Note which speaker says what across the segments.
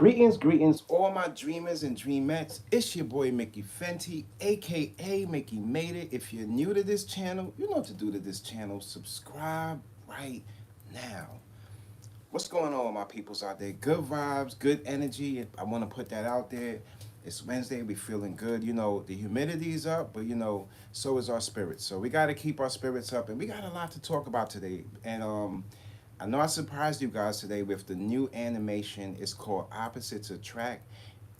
Speaker 1: Greetings, all my dreamers and dreamettes. It's your boy Mickey Fenty, aka Mickey Made It. If you're new to this channel, you know what to do to this channel. Subscribe right now. What's going on, my peoples out there? Good vibes, good energy. I want to put that out there. It's Wednesday, we feeling good. You know, the humidity's up, but so is our spirits. So we got to keep our spirits up, and we got a lot to talk about today. And I know I surprised you guys today with the new animation. It's called Opposites Attract,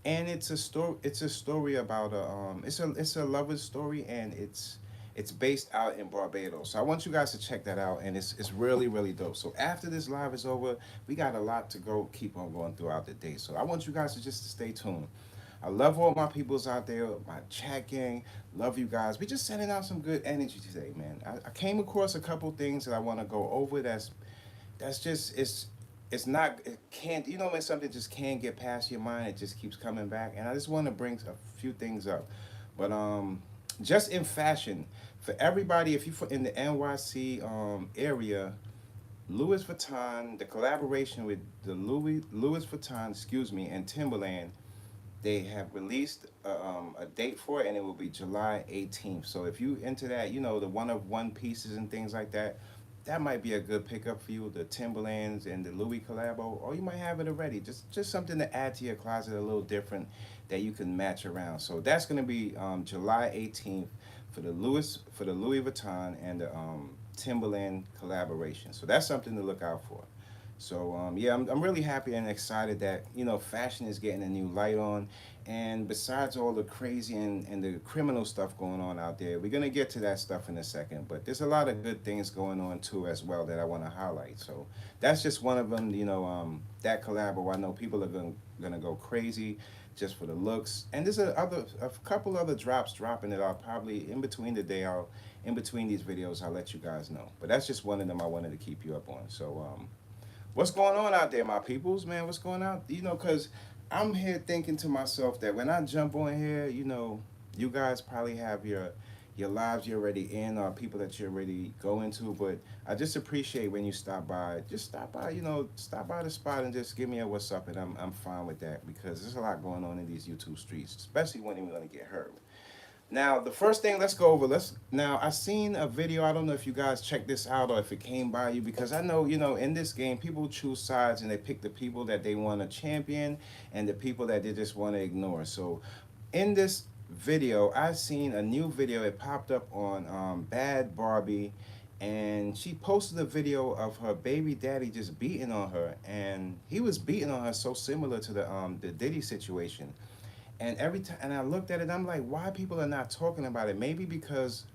Speaker 1: and it's a story. It's a story about it's a lover's story, and it's based out in Barbados. So I want you guys to check that out, and it's really dope. So after this live is over, we got a lot to go keep on going throughout the day. So I want you guys to just stay tuned. I love all my peoples out there, my chat gang. Love you guys. We just sending out some good energy today, man. I came across a couple things that I want to go over. That's just it's not it can't when something just can't get past your mind, it just keeps coming back, and I just want to bring a few things up. But just in fashion, for everybody, if you in the NYC area, Louis Vuitton, the collaboration with the Louis Vuitton, excuse me, and Timberland, they have released a date for it, and it will be July 18th. So if you into that, the one of one pieces and things like that, that might be a good pickup for you. The Timberlands and the Louis collabo, or you might have it already. Just something to add to your closet, a little different that you can match around. So that's gonna be July 18th for the Louis Vuitton and the Timberland collaboration. So that's something to look out for. So yeah, I'm really happy and excited that fashion is getting a new light on. And besides all the crazy and the criminal stuff going on out there, we're gonna get to that stuff in a second. But there's a lot of good things going on too as well that I want to highlight. So that's just one of them. That collab. I know people are gonna go crazy just for the looks. And there's a couple other drops dropping that I'll probably in between the day. I'll in between these videos I'll let you guys know. But that's just one of them I wanted to keep you up on. So what's going on out there, my peoples, man? What's going on? Because I'm here thinking to myself that when I jump on here, you guys probably have your lives you're already in, or people that you're already going to. But I just appreciate when you stop by. Just stop by, stop by the spot and just give me a what's up, and I'm fine with that because there's a lot going on in these YouTube streets, especially when you're gonna get hurt. Now, the first thing, let's go over. Now, I seen a video. I don't know if you guys checked this out or if it came by you, because I know, in this game, people choose sides and they pick the people that they want to champion and the people that they just want to ignore. So, in this video, I seen a new video. It popped up on Bhad Barbie, and she posted a video of her baby daddy just beating on her, and he was beating on her so similar to the Diddy situation. And every time, and I looked at it, I'm like, why people are not talking about it? Maybe because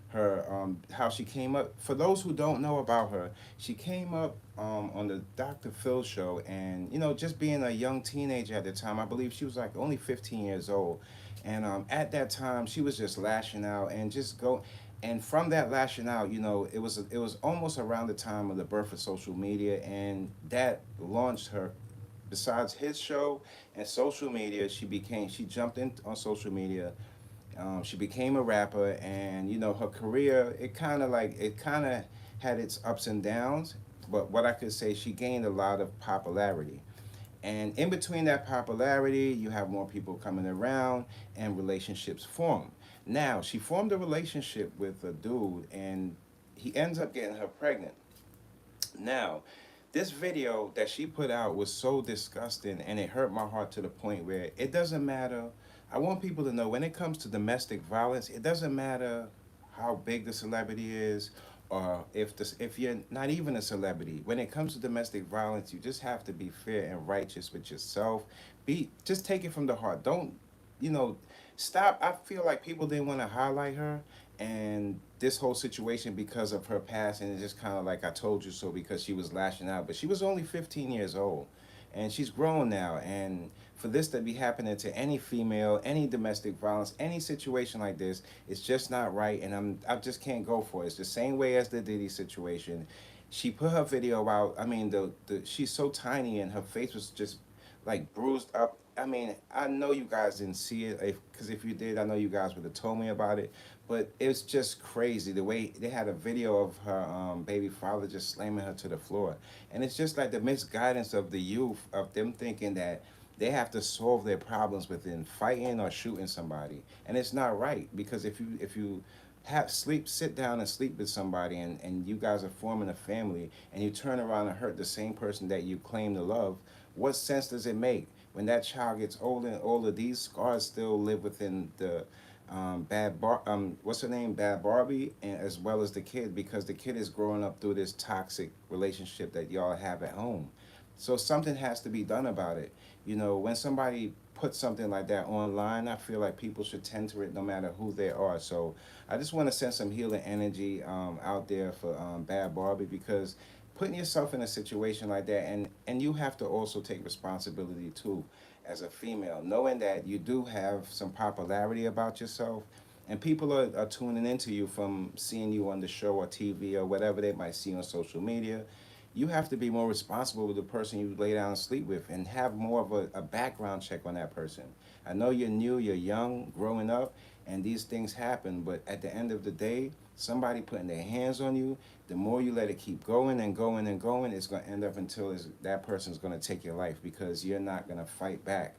Speaker 1: her, how she came up. For those who don't know about her, she came up on the Dr. Phil show, and just being a young teenager at the time, I believe she was like only 15 years old, and at that time she was just lashing out and just go. And from that lashing out, it was almost around the time of the birth of social media, and that launched her. Besides his show and social media, she jumped in on social media. She became a rapper, and her career, it kind of had its ups and downs. But what I could say, she gained a lot of popularity. And in between that popularity, you have more people coming around, and relationships form. Now, she formed a relationship with a dude, and he ends up getting her pregnant. Now, this video that she put out was so disgusting, and it hurt my heart to the point where it doesn't matter. I want people to know, when it comes to domestic violence, it doesn't matter how big the celebrity is, or if you're not even a celebrity. When it comes to domestic violence, you just have to be fair and righteous with yourself. Just take it from the heart. Don't, you know, stop. I feel like people didn't want to highlight her and this whole situation because of her past, and it's just kind of like I told you so, because she was lashing out. But she was only 15 years old, and she's grown now. And for this to be happening to any female, any domestic violence, any situation like this, it's just not right. And I just can't go for it. It's the same way as the Diddy situation. She put her video out. I mean, the she's so tiny, and her face was just like bruised up. I mean, I know you guys didn't see it, because if you did, I know you guys would have told me about it. But it's just crazy the way they had a video of her baby father just slamming her to the floor, and it's just like the misguidance of the youth, of them thinking that they have to solve their problems within fighting or shooting somebody, and it's not right. Because if you have sleep sit down and sleep with somebody, and you guys are forming a family, and you turn around and hurt the same person that you claim to love, what sense does it make? When that child gets older and older, these scars still live within the what's her name, Bad Barbie, and as well as the kid, because the kid is growing up through this toxic relationship that y'all have at home. So something has to be done about it. When somebody puts something like that online, I feel like people should tend to it no matter who they are. So I just want to send some healing energy out there for Bad Barbie, because putting yourself in a situation like that, and you have to also take responsibility too, as a female, knowing that you do have some popularity about yourself, and people are tuning into you from seeing you on the show or TV or whatever they might see on social media. You have to be more responsible with the person you lay down and sleep with, and have more of a background check on that person. I know you're new, you're young, growing up, and these things happen, but at the end of the day, somebody putting their hands on you, the more you let it keep going and going and going, it's going to end up until that person's going to take your life, because you're not going to fight back.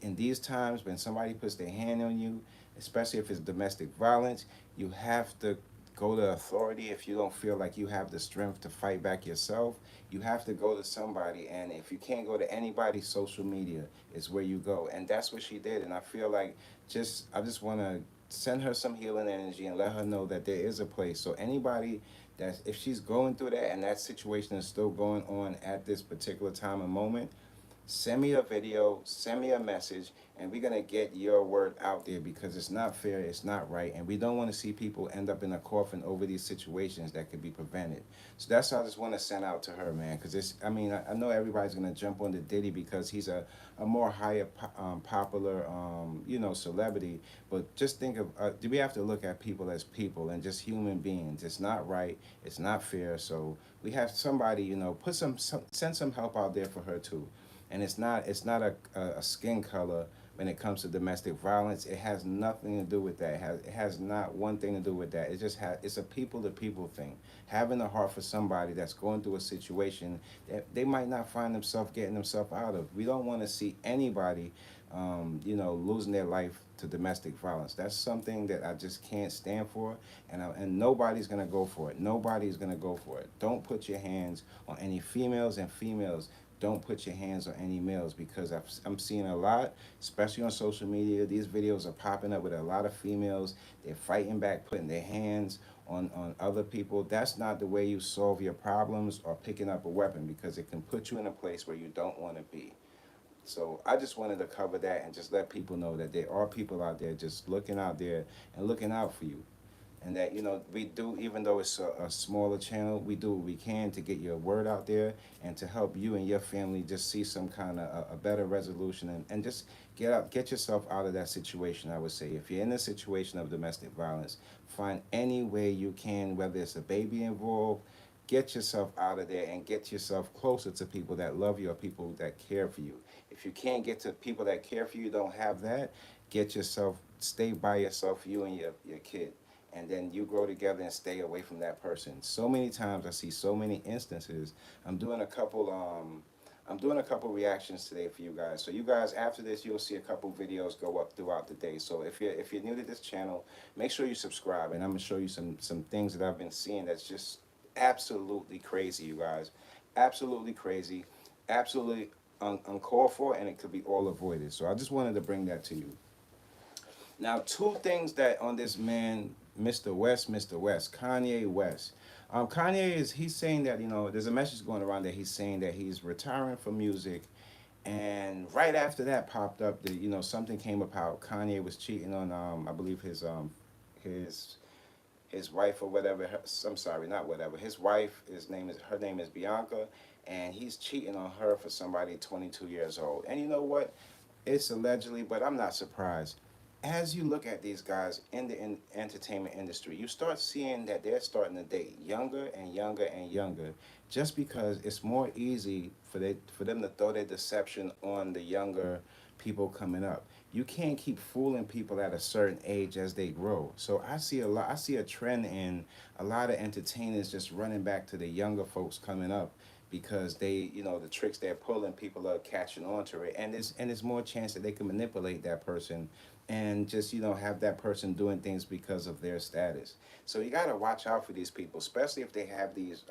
Speaker 1: In these times, when somebody puts their hand on you, especially if it's domestic violence, you have to go to authority. If you don't feel like you have the strength to fight back yourself, you have to go to somebody. And if you can't go to anybody, social media is where you go. And that's what she did. And I feel like I just want to send her some healing energy and let her know that there is a place. So anybody that, if she's going through that and that situation is still going on at this particular time and moment, send me a video, send me a message, and we're gonna get your word out there, because it's not fair, it's not right, and we don't want to see people end up in a coffin over these situations that could be prevented. So that's what I just want to send out to her, man, because I mean, I know everybody's gonna jump on the Diddy because he's a more higher popular, celebrity, but just think of, do we have to look at people as people and just human beings? It's not right, it's not fair. So we have somebody, put send some help out there for her too. And it's not a skin color when it comes to domestic violence. It has nothing to do with that. It has not one thing to do with that. It's a people to people thing. Having a heart for somebody that's going through a situation that they might not find themselves getting themselves out of. We don't want to see anybody losing their life to domestic violence. That's something that I just can't stand for, and nobody's gonna go for it. Nobody's gonna go for it. Don't put your hands on any females, and females, don't put your hands on any males, because I'm seeing a lot, especially on social media. These videos are popping up with a lot of females. They're fighting back, putting their hands on other people. That's not the way you solve your problems, or picking up a weapon, because it can put you in a place where you don't want to be. So I just wanted to cover that and just let people know that there are people out there just looking out there and looking out for you. And that, we do, even though it's a smaller channel, we do what we can to get your word out there, and to help you and your family just see some kind of a better resolution, and just get yourself out of that situation. I would say, if you're in a situation of domestic violence, find any way you can, whether it's a baby involved, get yourself out of there and get yourself closer to people that love you, or people that care for you. If you can't get to people that care for you, don't have that, stay by yourself, you and your kid, and then you grow together and stay away from that person. So many times I see so many instances. I'm doing a couple reactions today for you guys. So you guys, after this, you'll see a couple videos go up throughout the day. So if you're new to this channel, make sure you subscribe, and I'm gonna show you some things that I've been seeing that's just absolutely crazy, you guys. Absolutely crazy, absolutely uncalled for, and it could be all avoided. So I just wanted to bring that to you. Now, two things that on this man, Mr. West, Kanye West. He's saying that, there's a message going around that he's saying that he's retiring from music. And right after that popped up, that, something came about. Kanye was cheating on, I believe his his wife or whatever. I'm sorry, not whatever. His wife, her name is Bianca, and he's cheating on her for somebody 22 years old. And you know what? It's allegedly, but I'm not surprised. As you look at these guys in the entertainment industry, you start seeing that they're starting to date younger and younger and younger, just because it's more easy for them to throw their deception on the younger people coming up. You can't keep fooling people at a certain age as they grow. So I see a trend in a lot of entertainers just running back to the younger folks coming up, because they, the tricks they're pulling, people are catching on to it, and there's more chance that they can manipulate that person, and just have that person doing things because of their status. So you got to watch out for these people, especially if they have these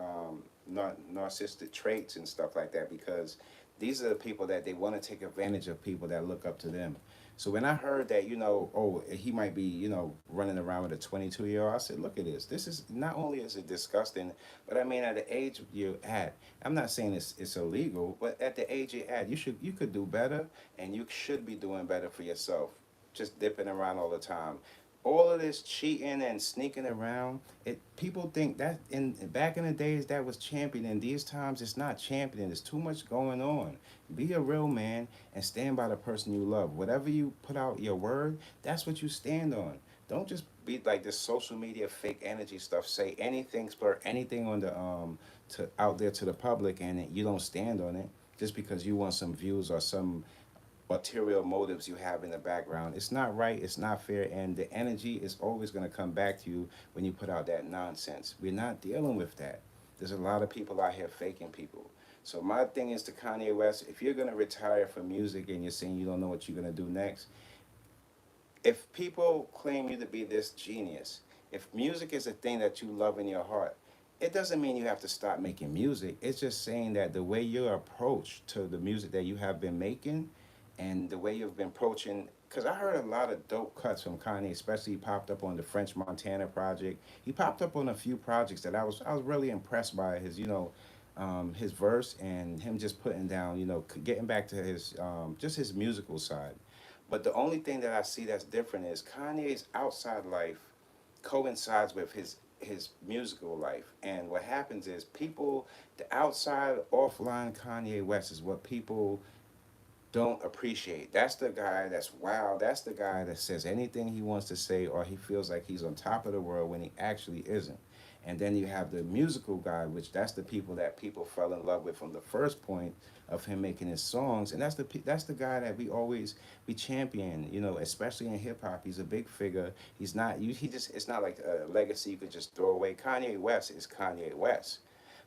Speaker 1: narcissistic traits and stuff like that, because these are the people that they want to take advantage of people that look up to them. So when I heard that, oh, he might be, running around with a 22-year-old, I said, look at this. This is not only is it disgusting, but I mean, at the age you're at, I'm not saying it's illegal, but at the age you're at, you could do better, and you should be doing better for yourself. Just dipping around all the time. All of this cheating and sneaking around, people think that in back in the days that was championing. These times it's not championing. There's too much going on. Be a real man and stand by the person you love. Whatever you put out your word, that's what you stand on. Don't just be like this social media fake energy stuff. Say anything, splur anything on the to out there to the public, and you don't stand on it just because you want some views or some ulterior motives you have in the background. It's not right, it's not fair, and the energy is always going to come back to you when you put out that nonsense. We're not dealing with that. There's a lot of people out here faking people. So my thing is to Kanye West, if you're going to retire from music and you're saying you don't know what you're going to do next, if people claim you to be this genius, if music is a thing that you love in your heart, it doesn't mean you have to stop making music. It's just saying that the way your approach to the music that you have been making and the way you've been approaching, because I heard a lot of dope cuts from Kanye, especially he popped up on the French Montana project. He popped up on a few projects that I was really impressed by his verse and him just putting down, getting back to his just his musical side. But the only thing that I see that's different is Kanye's outside life coincides with his musical life. And what happens is people, the outside offline Kanye West is what people don't appreciate. That's the guy that's wild. That's the guy that says anything he wants to say, or he feels like he's on top of the world when he actually isn't. And then you have the musical guy, which that's the people that people fell in love with from the first point of him making his songs, and that's the guy that we champion. Especially in hip hop, he's a big figure. He's not he just it's not like a legacy you could just throw away. Kanye West is Kanye West,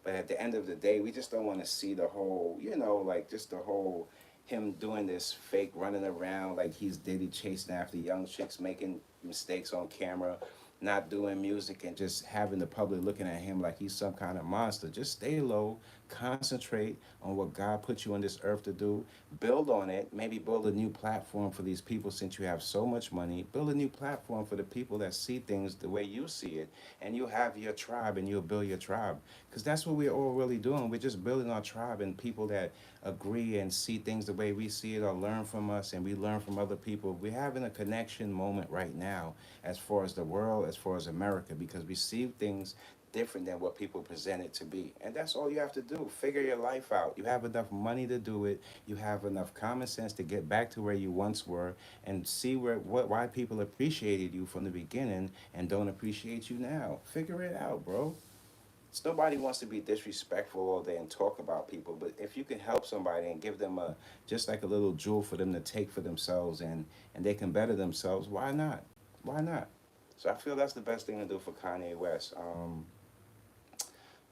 Speaker 1: but at the end of the day, we just don't want to see the whole, like just the whole him doing this fake running around like he's Diddy chasing after young chicks, making mistakes on camera, not doing music, and just having the public looking at him like he's some kind of monster. Just stay low, concentrate on what God put you on this earth to do, build on it, maybe build a new platform for these people since you have so much money, build a new platform for the people that see things the way you see it, and you have your tribe and you'll build your tribe. Because that's what we're all really doing. We're just building our tribe and people that agree and see things the way we see it or learn from us and we learn from other people. We're having a connection moment right now as far as the world, as far as America, because we see things different than what people present it to be. And that's all you have to do. Figure your life out. You have enough money to do it. You have enough common sense to get back to where you once were and see why people appreciated you from the beginning and don't appreciate you now. Figure it out, bro. Nobody wants to be disrespectful all day and talk about people, but if you can help somebody and give them just like a little jewel for them to take for themselves, and they can better themselves, why not? Why not? So I feel that's the best thing to do for Kanye West.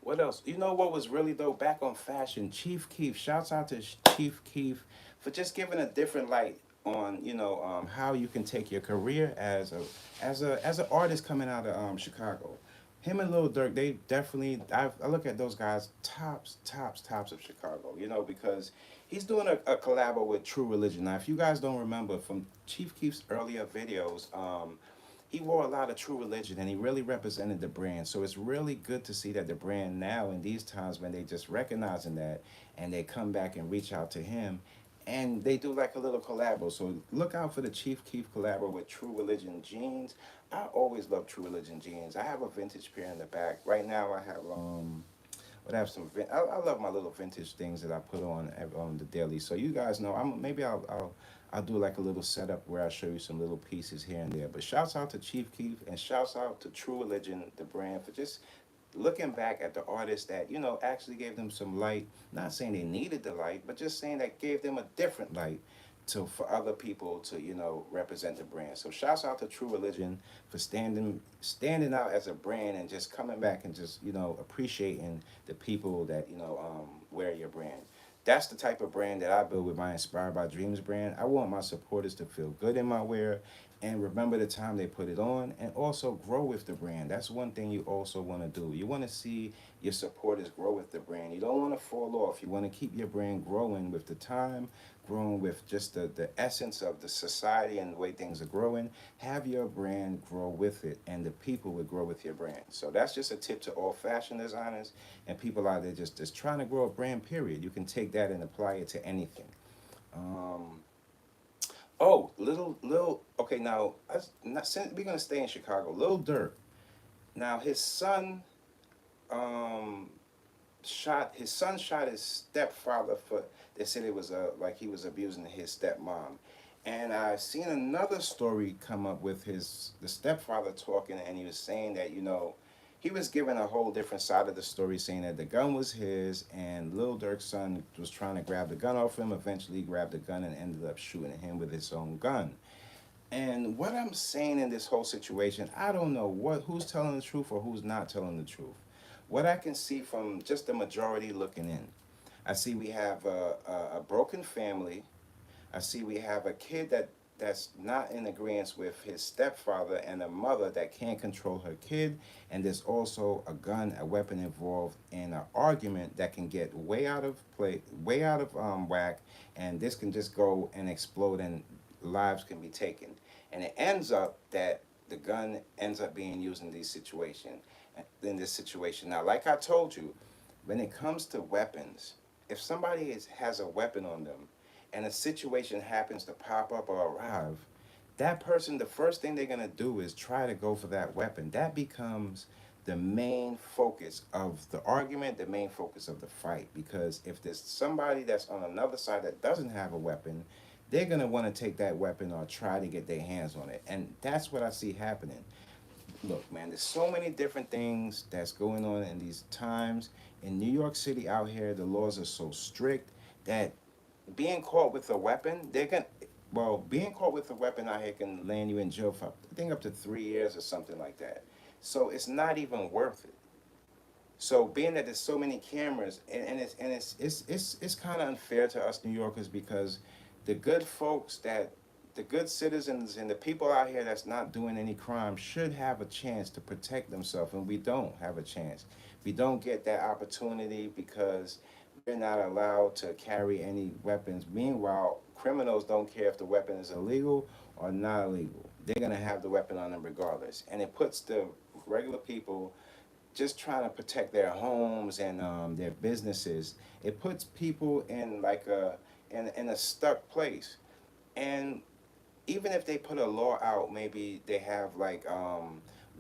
Speaker 1: What else? You know what was really dope? Back on fashion, Chief Keef. Shouts out to Chief Keef for just giving a different light on how you can take your career as an artist coming out of Chicago. Him and Lil Durk, they definitely. I look at those guys tops of Chicago. Because he's doing a collab with True Religion. Now, if you guys don't remember from Chief Keef's earlier videos, he wore a lot of True Religion and he really represented the brand. So it's really good to see that the brand now in these times when they just recognizing that and they come back and reach out to him and they do like a little collabo. So look out for the Chief Keef collabo with True Religion jeans. I always love True Religion jeans. I have a vintage pair in the back. Right now I have but I have some. I love my little vintage things that I put on the daily. So you guys know, I'll do like a little setup where I show you some little pieces here and there. But shouts out to Chief Keef and shouts out to True Religion, the brand, for just looking back at the artists that actually gave them some light. Not saying they needed the light, but just saying that gave them a different light. to for other people to represent the brand. So shouts out to True Religion for standing out as a brand and just coming back and just appreciating the people that wear your brand. That's the type of brand that I build with my Inspired by Dreams brand. I want my supporters to feel good in my wear and remember the time they put it on and also grow with the brand. That's one thing you also want to do. You want to see your supporters grow with the brand. You don't want to fall off. You want to keep your brand growing with the time, growing with just the essence of the society and the way things are growing. Have your brand grow with it and the people will grow with your brand. So that's just a tip to all fashion designers and people out there just trying to grow a brand, period. You can take that and apply it to anything. Um, oh, little. Okay, now not since we're gonna stay in Chicago. Lil Durk. Now um, his son shot his stepfather for. They said it was like he was abusing his stepmom, and I seen another story come up with the stepfather talking, and he was saying that he was giving a whole different side of the story, saying that the gun was his, and Lil Durk's son was trying to grab the gun off him. Eventually, he grabbed the gun and ended up shooting him with his own gun. And what I'm saying in this whole situation, I don't know who's telling the truth or who's not telling the truth. What I can see from just the majority looking in, I see we have a broken family. I see we have a kid that's not in agreement with his stepfather and a mother that can't control her kid. And there's also a gun, a weapon involved in an argument that can get way out of play, way out of whack. And this can just go and explode and lives can be taken. And it ends up that the gun ends up being used in this situation. Now, like I told you, when it comes to weapons, if somebody has a weapon on them and a situation happens to pop up or arrive, that person, the first thing they're going to do is try to go for that weapon. That becomes the main focus of the argument, the main focus of the fight. Because if there's somebody that's on another side that doesn't have a weapon, they're going to want to take that weapon or try to get their hands on it. And that's what I see happening. Look, man, there's so many different things that's going on in these times. In New York City out here, the laws are so strict that being caught with a weapon, being caught with a weapon out here can land you in jail for I think up to 3 years or something like that. So it's not even worth it. So being that there's so many cameras, it's kind of unfair to us New Yorkers because the good folks the good citizens and the people out here that's not doing any crime should have a chance to protect themselves, and we don't have a chance. We don't get that opportunity because we're not allowed to carry any weapons. Meanwhile, criminals don't care if the weapon is illegal or not illegal. They're gonna have the weapon on them regardless, and it puts the regular people just trying to protect their homes and their businesses. It puts people in like in a stuck place. And even if they put a law out, maybe they have like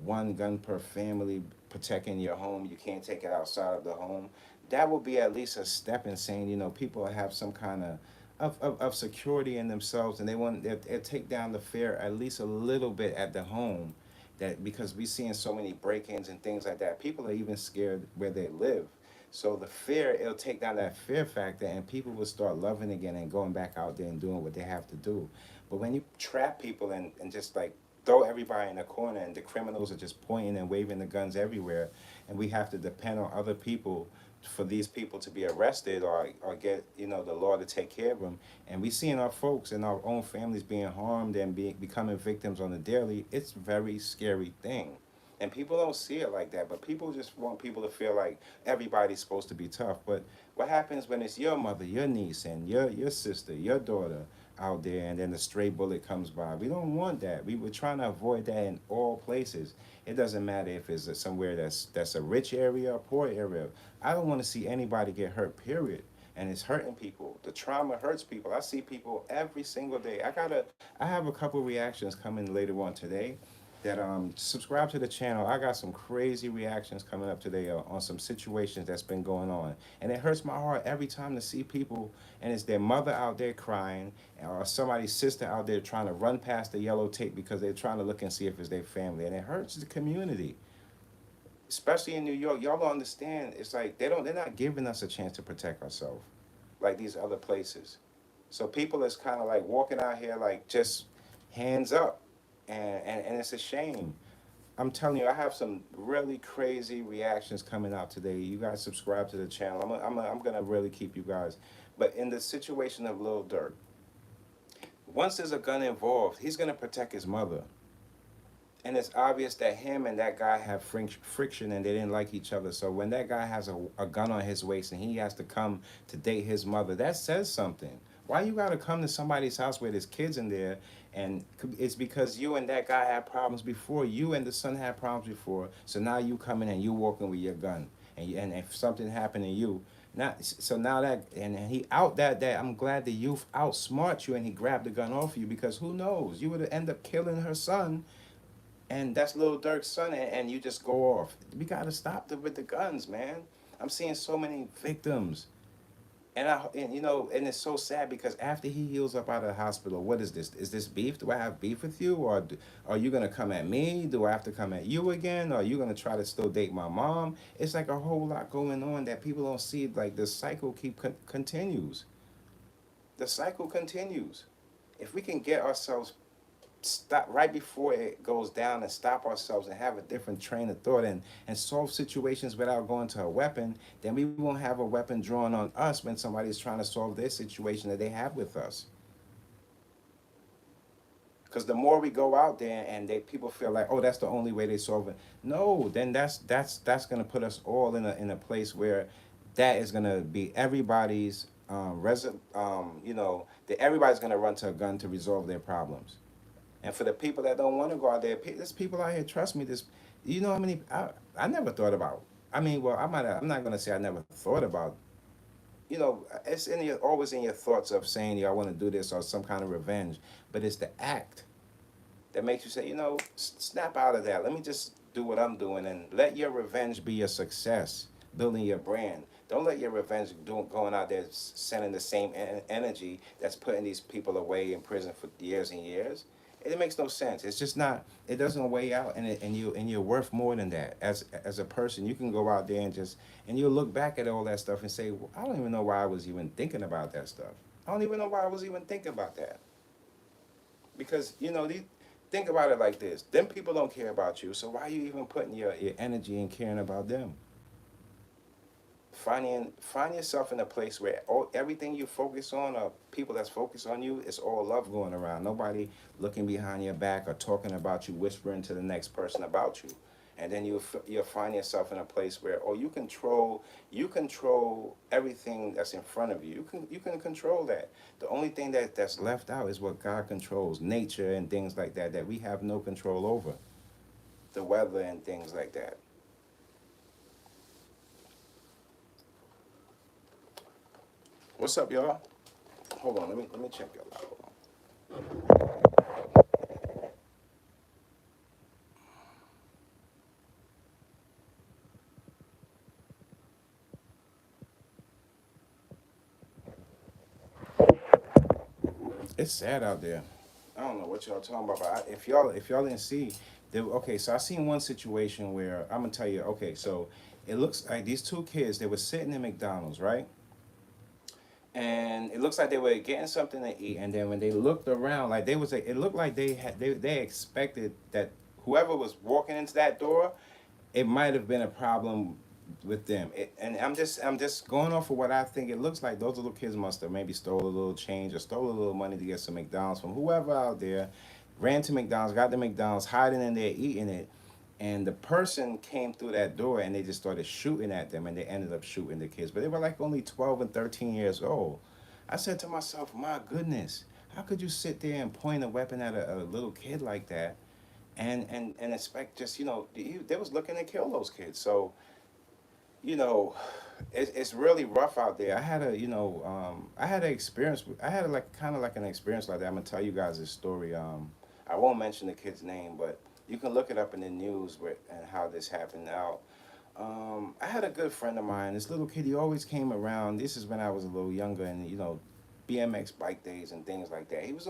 Speaker 1: one gun per family protecting your home. You can't take it outside of the home. That will be at least a step in saying, people have some kind of security in themselves, and they'll take down the fear at least a little bit at the home. That because we're seeing so many break-ins and things like that, people are even scared where they live. So the fear, it'll take down that fear factor, and people will start loving again and going back out there and doing what they have to do. But when you trap people and just like throw everybody in a corner and the criminals are just pointing and waving the guns everywhere, and we have to depend on other people for these people to be arrested or get the law to take care of them, and we seeing our folks and our own families being harmed and becoming victims on the daily, it's a very scary thing. And people don't see it like that, but people just want people to feel like everybody's supposed to be tough. But what happens when it's your mother, your niece, and your sister, your daughter out there, and then the stray bullet comes by? We don't want that. We were trying to avoid that in all places. It doesn't matter if it's somewhere that's a rich area or poor area. I don't want to see anybody get hurt, period. And it's hurting people. The trauma hurts people. I see people every single day. I have a couple reactions coming later on today that subscribe to the channel. I got some crazy reactions coming up today on some situations that's been going on, and it hurts my heart every time to see people, and it's their mother out there crying or somebody's sister out there trying to run past the yellow tape because they're trying to look and see if it's their family, and it hurts the community, especially in New York. Y'all don't understand. It's like they're not giving us a chance to protect ourselves like these other places. So people is kind of like walking out here like just hands up, and it's a shame. I'm telling you, I have some really crazy reactions coming out today. You guys subscribe to the channel. I'm gonna really keep you guys. But in the situation of Lil Durk, once there's a gun involved, he's gonna protect his mother. And it's obvious that him and that guy have friction and they didn't like each other. So when that guy has a gun on his waist and he has to come to date his mother, that says something. Why you gotta come to somebody's house where there's kids in there? And it's because you and that guy had problems before. You and the son had problems before. So now you come in and you walking with your gun. And if something happened to you, now that and he out that I'm glad the youth outsmart you and he grabbed the gun off you, because who knows, you would end up killing her son, and that's Lil Durk's son, and you just go off. We gotta stop with the guns, man. I'm seeing so many victims, and and it's so sad because after he heals up out of the hospital, what is this? Is this beef? Do I have beef with you, or are you gonna come at me? Do I have to come at you again? Or are you gonna try to still date my mom? It's like a whole lot going on that people don't see. Like the cycle continues. The cycle continues. If we can get ourselves stop right before it goes down and stop ourselves and have a different train of thought, and solve situations without going to a weapon, then we won't have a weapon drawn on us when somebody's trying to solve their situation that they have with us. Because the more we go out there and people feel like, oh, that's the only way they solve it. No, then that's gonna put us all in a place where that is gonna be everybody's that everybody's gonna run to a gun to resolve their problems. And for the people that don't want to go out there, there's people out here. Trust me. This, you know how many I never thought about. I mean, well, I'm not gonna say I never thought about. It's always in your thoughts of saying, "Yeah, I want to do this" or some kind of revenge. But it's the act that makes you say, snap out of that. Let me just do what I'm doing and let your revenge be your success, building your brand. Don't let your revenge going out there sending the same energy that's putting these people away in prison for years and years. It makes no sense. It's just not. It doesn't weigh out, and you're worth more than that. As a person, you can go out there and you'll look back at all that stuff and say, well, I don't even know why I was even thinking about that stuff. I don't even know why I was even thinking about that. Because think about it like this: them people don't care about you, so why are you even putting your energy and caring about them? Find yourself in a place where everything you focus on, or people that's focused on you, it's all love going around. Nobody looking behind your back or talking about you, whispering to the next person about you. And then you'll find yourself in a place where you control everything that's in front of you. You can control that. The only thing that's left out is what God controls, nature and things like that we have no control over, the weather and things like that. What's up, y'all? Hold on, let me check y'all out. Hold on. It's sad out there. I don't know what y'all talking about, but if y'all didn't see, okay. So I seen one situation where I'm gonna tell you. Okay, so it looks like these two kids, they were sitting in McDonald's, right? And it looks like they were getting something to eat, and then when they looked around, like it looked like they expected that whoever was walking into that door, it might have been a problem with them. And I'm just going off of what I think it looks like. Those little kids must have maybe stole a little change or stole a little money to get some McDonald's from whoever out there, ran to McDonald's, got the McDonald's, hiding in there eating it, and the person came through that door and they just started shooting at them, and they ended up shooting the kids. But they were like only 12 and 13 years old. I said to myself, my goodness, how could you sit there and point a weapon at a little kid like that, and expect just they was looking to kill those kids. So you know, it's really rough out there. I had an experience. I had like kind of like an experience like that. I'm gonna tell you guys this story. I won't mention the kid's name, but you can look it up in the news and how this happened. Now, I had a good friend of mine. This little kid, he always came around. This is when I was a little younger, and BMX bike days and things like that. He was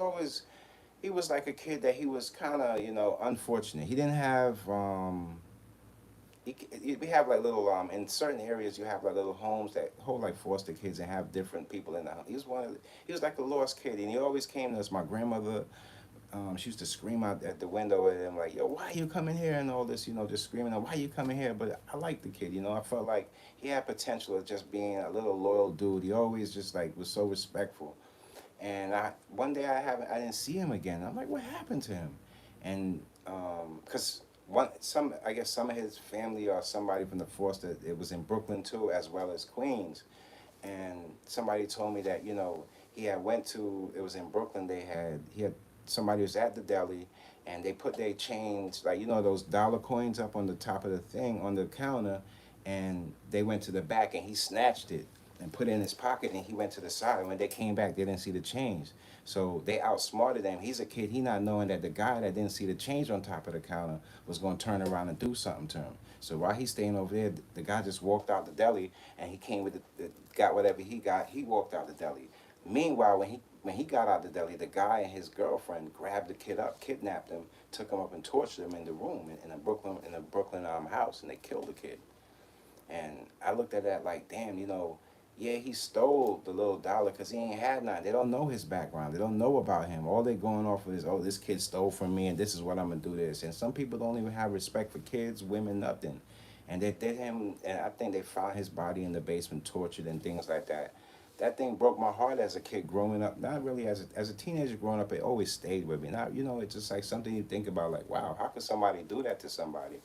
Speaker 1: like a kid that he was kind of unfortunate. He didn't have we have like little in certain areas you have like little homes that hold like foster kids and have different people in the house. He was he was like a lost kid, and he always came to us. My grandmother, she used to scream out at the window at him like, "Yo, why you coming here?" and all this, just screaming, "Why you coming here?" But I liked the kid, I felt like he had potential of just being a little loyal dude. He always just like was so respectful. And one day I didn't see him again. I'm like, what happened to him? And cause I guess some of his family or somebody from the foster, it was in Brooklyn too, as well as Queens. And somebody told me that he had went to, it was in Brooklyn. He had somebody was at the deli, and they put their change, like those dollar coins up on the top of the thing on the counter, and they went to the back and he snatched it and put it in his pocket, and he went to the side. And when they came back, they didn't see the change. So they outsmarted him. He's a kid. He not knowing that the guy that didn't see the change on top of the counter was going to turn around and do something to him. So while he's staying over there, the guy just walked out the deli, and he came with got whatever he got. He walked out the deli. Meanwhile, when he got out the deli, the guy and his girlfriend grabbed the kid up, kidnapped him, took him up and tortured him in the room in a Brooklyn house, and they killed the kid. And I looked at that like, damn, yeah, he stole the little dollar because he ain't had none. They don't know his background. They don't know about him. All they're going off of is, oh, this kid stole from me, and this is what I'm gonna do this. And some people don't even have respect for kids, women, nothing. And they did him, and I think they found his body in the basement, tortured and things like that. That thing broke my heart as a kid growing up. Not really as a teenager growing up. It always stayed with me. Not it's just like something you think about. Like, wow, how could somebody do that to somebody?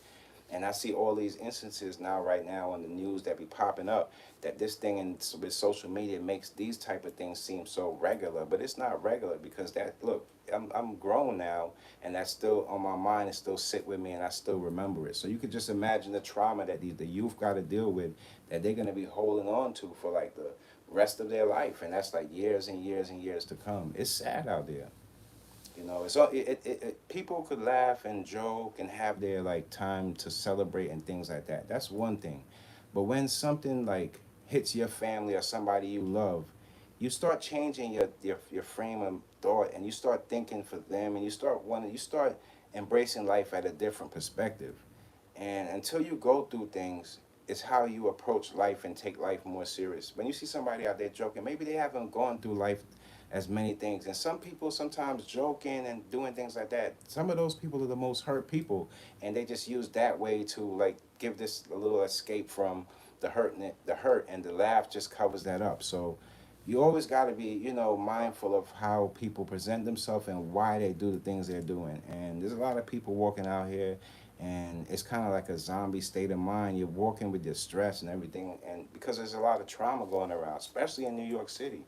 Speaker 1: And I see all these instances now, right now, on the news that be popping up, that this thing with social media makes these type of things seem so regular, but it's not regular because look, I'm grown now, and that's still on my mind and still sit with me, and I still remember it. So you could just imagine the trauma that the youth got to deal with, that they're gonna be holding on to for like the rest of their life, and that's like years and years and years to come. It's sad out there. It's all people could laugh and joke and have their like time to celebrate and things like that. That's one thing. But when something like hits your family or somebody you love, you start changing your frame of thought, and you start thinking for them, and you start embracing life at a different perspective. And until you go through things, it's how you approach life and take life more serious. When you see somebody out there joking, maybe they haven't gone through life as many things. And some people sometimes joking and doing things like that. Some of those people are the most hurt people, and they just use that way to like give this a little escape from the hurt, and the laugh just covers that up. So you always got to be, mindful of how people present themselves and why they do the things they're doing. And there's a lot of people walking out here, and it's kind of like a zombie state of mind. You're walking with your stress and everything, and because there's a lot of trauma going around, especially in New York City.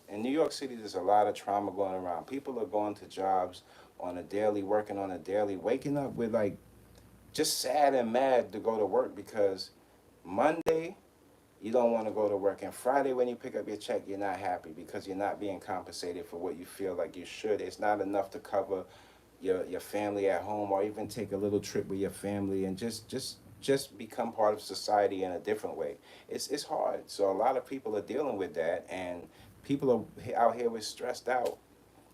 Speaker 1: In New York City, there's a lot of trauma going around. People are going to jobs on a daily, working on a daily, waking up with like just sad and mad to go to work because Monday you don't want to go to work, and Friday when you pick up your check you're not happy because you're not being compensated for what you feel like you should. It's not enough to cover your family at home, or even take a little trip with your family and just become part of society in a different way. It's hard. So a lot of people are dealing with that, and people are out here with stressed out.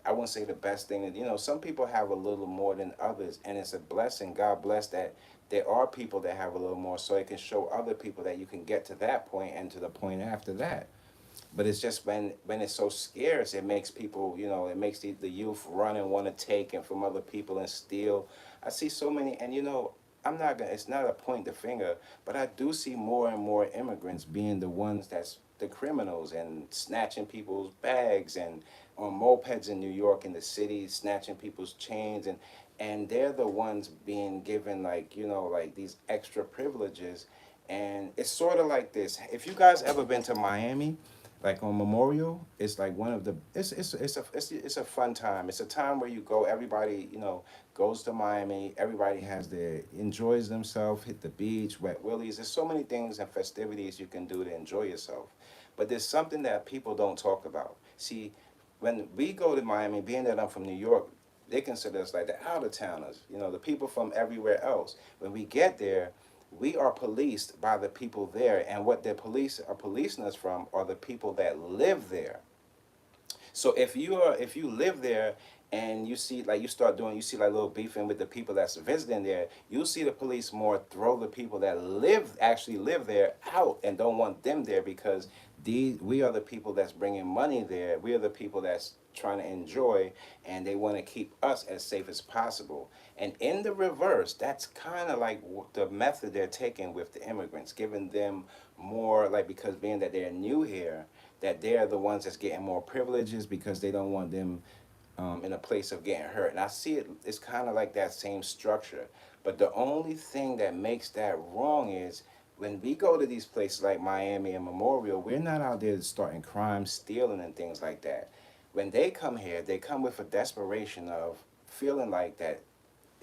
Speaker 1: I wouldn't say the best thing. Some people have a little more than others, and it's a blessing. God bless that there are people that have a little more, so it can show other people that you can get to that point and to the point after that. But it's just when it's so scarce, it makes people, it makes the youth run and want to take and from other people and steal. I see so many, and I'm not gonna. It's not a point the finger, but I do see more and more immigrants being the ones that's the criminals and snatching people's bags and on mopeds in New York in the city, snatching people's chains, and they're the ones being given like like these extra privileges. And it's sort of like this. If you guys ever been to Miami, like on Memorial, it's like one of the it's a fun time. It's a time where you go, everybody goes to Miami. Everybody has their enjoys themselves, hit the beach, wet willies. There's so many things and festivities you can do to enjoy yourself. But there's something that people don't talk about. See, when we go to Miami, being that I'm from New York, they consider us like the out of towners. The people from everywhere else. When we get there, we are policed by the people there, and what the police are policing us from are the people that live there. So if you live there and you see like you see like little beefing with the people that's visiting there, you'll see the police more throw the people that actually live there out and don't want them there, because we are the people that's bringing money there, we are the people that's trying to enjoy, and they want to keep us as safe as possible. And in the reverse, that's kind of like the method they're taking with the immigrants, giving them more, like, because being that they're new here, that they're the ones that's getting more privileges because they don't want them in a place of getting hurt. And I see it's kind of like that same structure. But the only thing that makes that wrong is when we go to these places like Miami and Memorial, we're not out there starting crime, stealing, and things like that. When they come here, they come with a desperation of feeling like that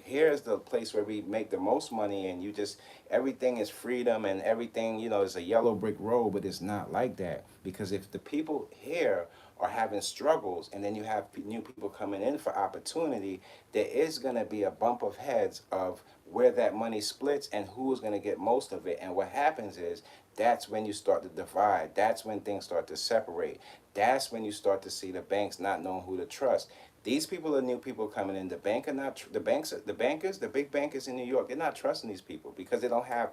Speaker 1: here's the place where we make the most money, and you just everything is freedom and everything, is a yellow brick road. But it's not like that, because if the people here are having struggles and then you have new people coming in for opportunity, there is going to be a bump of heads of where that money splits and who's going to get most of it. And what happens is that's when you start to divide, that's when things start to separate, that's when you start to see the banks not knowing who to trust. These people are new people coming in. The bank are not the banks. The bankers, the big bankers in New York, they're not trusting these people because they don't have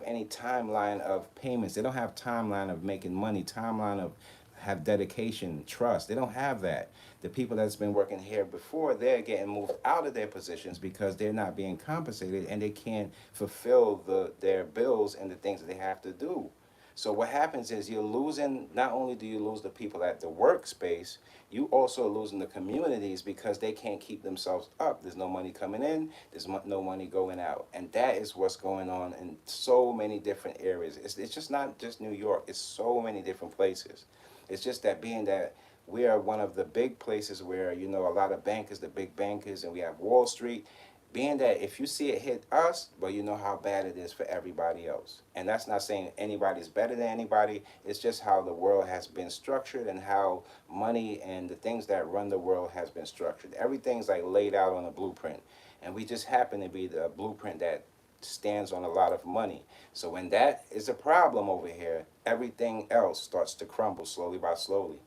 Speaker 1: any timeline of payments. They don't have timeline of making money. Timeline of have dedication, trust. They don't have that. The people that's been working here before, they're getting moved out of their positions because they're not being compensated and they can't fulfill their bills and the things that they have to do. So what happens is you're losing, not only do you lose the people at the workspace, you also are losing the communities because they can't keep themselves up. There's no money coming in, there's no money going out. And that is what's going on in so many different areas. It's just not just New York, it's so many different places. It's just that being that we are one of the big places where, a lot of bankers, the big bankers, and we have Wall Street, being that if you see it hit us, well, you know how bad it is for everybody else. And that's not saying anybody's better than anybody. It's just how the world has been structured and how money and the things that run the world has been structured. Everything's like laid out on a blueprint. And we just happen to be the blueprint that stands on a lot of money. So when that is a problem over here, everything else starts to crumble slowly by slowly.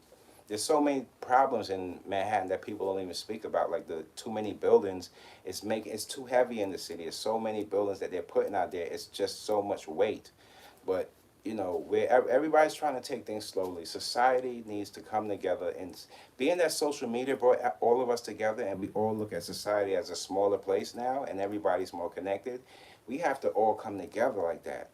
Speaker 1: There's so many problems in Manhattan that people don't even speak about, like the too many buildings. It's too heavy in the city. There's so many buildings that they're putting out there. It's just so much weight. But where everybody's trying to take things slowly. Society needs to come together, and being that social media brought all of us together, and we all look at society as a smaller place now, and everybody's more connected. We have to all come together like that.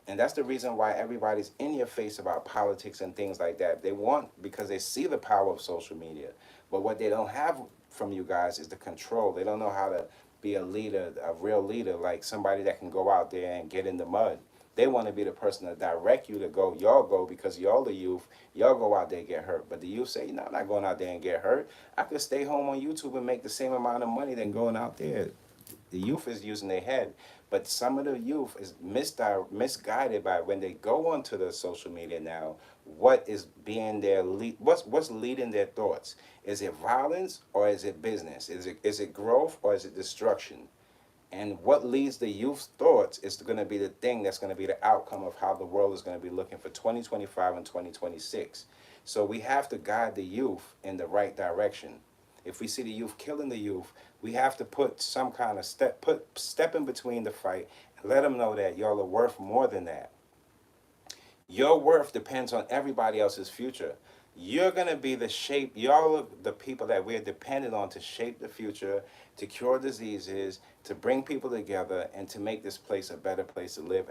Speaker 1: And that's the reason why everybody's in your face about politics and things like that. They want, because they see the power of social media. But what they don't have from you guys is the control. They don't know how to be a leader, a real leader, like somebody that can go out there and get in the mud. They want to be the person to direct you to go. Y'all go because y'all the youth. Y'all go out there and get hurt. But the youth say, no, I'm not going out there and get hurt. I could stay home on YouTube and make the same amount of money than going out there. The youth is using their head. But some of the youth is misguided by when they go onto the social media now. What is being their what's leading their thoughts? Is it violence or is it business? Is it growth or is it destruction? And what leads the youth's thoughts is going to be the thing that's going to be the outcome of how the world is going to be looking for 2025 and 2026. So we have to guide the youth in the right direction. If we see the youth killing the youth, we have to put some kind of step in between the fight and let them know that y'all are worth more than that. Your worth depends on everybody else's future. You're going to be the shape, y'all are the people that we're dependent on to shape the future, to cure diseases, to bring people together, and to make this place a better place to live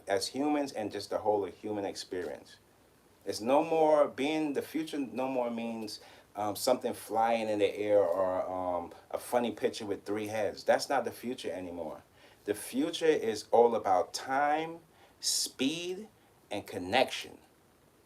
Speaker 1: as humans and just the whole human experience. It's no more being the future, no more means something flying in the air or a funny picture with three heads. That's not the future anymore. The future is all about time, speed, and connection.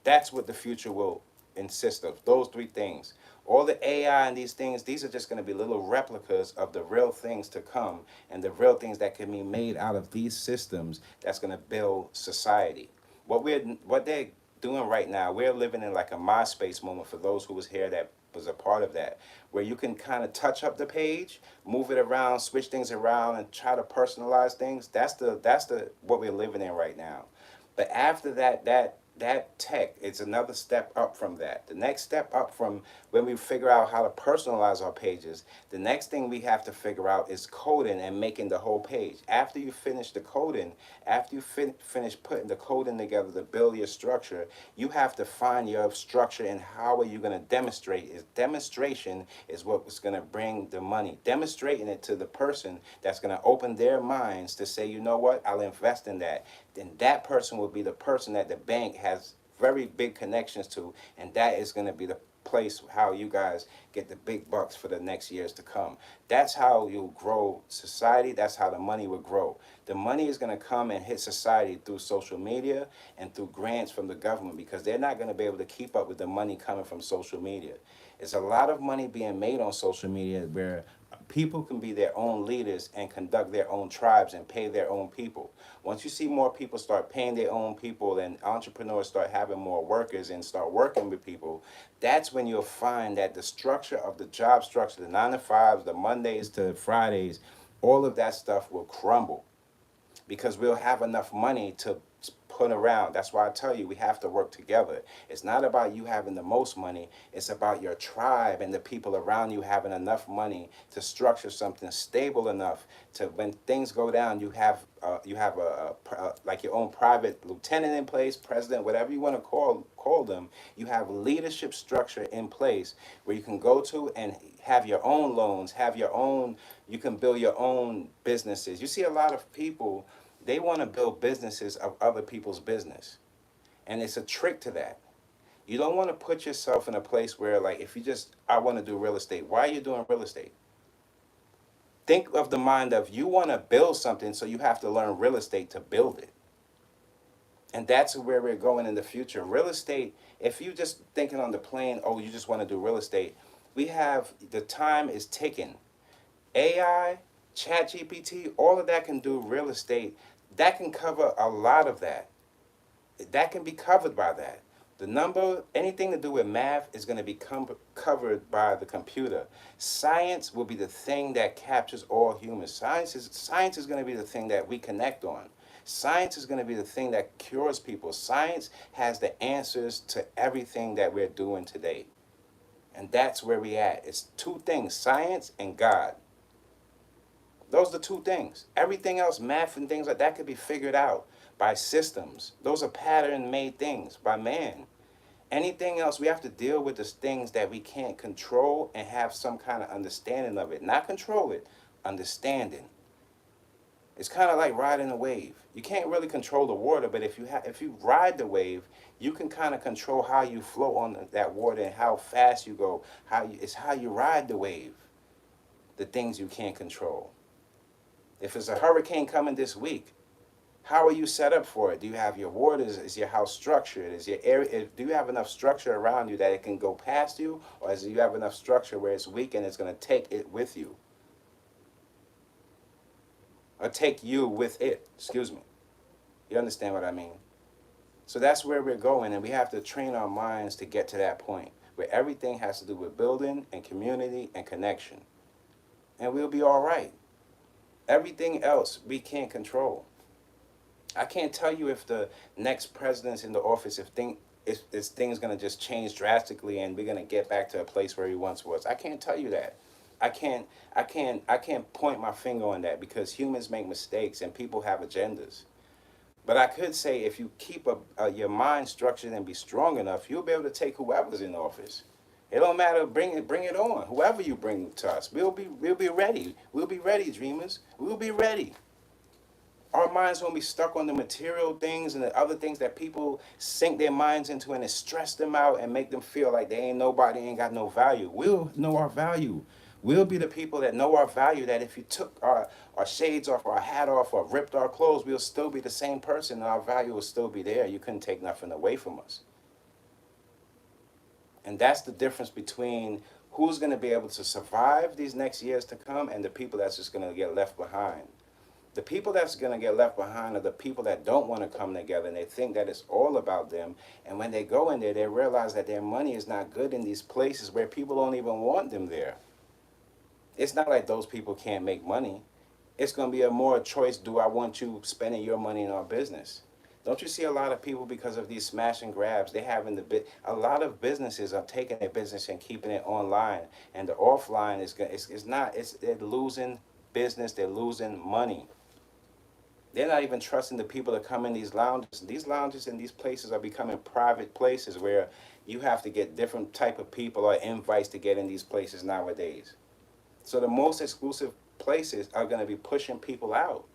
Speaker 1: That's what the future will insist of, those three things. All the AI and these things, these are just going to be little replicas of the real things to come and the real things that can be made out of these systems that's going to build society. What they're doing right now, we're living in like a MySpace moment for those who was here that was a part of that, where you can kind of touch up the page, move it around, switch things around, and try to personalize things. That's the what we're living in right now. But after that tech, it's another step up from that. The next step up from when we figure out how to personalize our pages, the next thing we have to figure out is coding and making the whole page. After you finish the coding, after you finish putting the coding together to build your structure, you have to find your structure and how are you going to demonstrate. Is demonstration is what's going to bring the money. Demonstrating it to the person that's going to open their minds to say, you know what, I'll invest in that. Then that person will be the person that the bank has very big connections to, and that is going to be the place how you guys get the big bucks for the next years to come. That's how you'll grow society. That's how the money will grow. The money is going to come and hit society through social media and through grants from the government, because they're not going to be able to keep up with the money coming from social media. It's a lot of money being made on social media where people can be their own leaders and conduct their own tribes and pay their own people. Once you see more people start paying their own people and entrepreneurs start having more workers and start working with people, that's when you'll find that the structure of the job structure, the 9 to 5s, the Mondays to Fridays, all of that stuff will crumble, because we'll have enough money to put around. That's why I tell you, we have to work together. It's not about you having the most money. It's about your tribe and the people around you having enough money to structure something stable enough to, when things go down, you have like your own private lieutenant in place, president, whatever you want to call them. You have leadership structure in place where you can go to and have your own loans, have your own, you can build your own businesses. You see a lot of people, they want to build businesses of other people's business. And it's a trick to that. You don't want to put yourself in a place where, like, if you just, I want to do real estate. Why are you doing real estate? Think of the mind of, you want to build something, so you have to learn real estate to build it. And that's where we're going in the future. Real estate, if you just thinking on the plane, oh, you just want to do real estate, we have, the time is ticking. AI, ChatGPT, all of that can do real estate. That can cover a lot of that. That can be covered by that. The number, anything to do with math is going to be covered by the computer. Science will be the thing that captures all humans. Science is going to be the thing that we connect on. Science is going to be the thing that cures people. Science has the answers to everything that we're doing today. And that's where we at. It's two things, science and God. Those are the two things. Everything else, math and things like that, could be figured out by systems. Those are pattern-made things by man. Anything else, we have to deal with the things that we can't control and have some kind of understanding of it. Not control it, understanding. It's kind of like riding a wave. You can't really control the water, but if you ride the wave, you can kind of control how you flow on that water and how fast you go. It's how you ride the wave. The things you can't control. If it's a hurricane coming this week, how are you set up for it? Do you have your waters? Is your house structured? Is your area? Do you have enough structure around you that it can go past you, or do you have enough structure where it's weak and it's going to take it with you, or take you with it? Excuse me. You understand what I mean? So that's where we're going, and we have to train our minds to get to that point where everything has to do with building and community and connection, and we'll be all right. Everything else we can't control. I can't tell you if the next president's in the office, if things going to just change drastically and we're going to get back to a place where he once was. I can't tell you that. I can't point my finger on that, because humans make mistakes and people have agendas. But I could say, if you keep your mind structured and be strong enough, you'll be able to take whoever's in office. It don't matter. Bring it on. Whoever you bring to us, we'll be ready. We'll be ready, dreamers. We'll be ready. Our minds won't be stuck on the material things and the other things that people sink their minds into, and it stress them out and make them feel like they ain't nobody, ain't got no value. We'll know our value. We'll be the people that know our value, that if you took our shades off, our hat off, or ripped our clothes, we'll still be the same person, and our value will still be there. You couldn't take nothing away from us. And that's the difference between who's going to be able to survive these next years to come and the people that's just going to get left behind. The people that's going to get left behind are the people that don't want to come together, and they think that it's all about them. And when they go in there, they realize that their money is not good in these places where people don't even want them there. It's not like those people can't make money. It's going to be a more choice, do I want you spending your money in our business? Don't you see a lot of people because of these smash and grabs? They having the bit. A lot of businesses are taking their business and keeping it online, and the offline is not. They're losing business. They're losing money. They're not even trusting the people that come in these lounges. These lounges and these places are becoming private places where you have to get different type of people or invites to get in these places nowadays. So the most exclusive places are going to be pushing people out.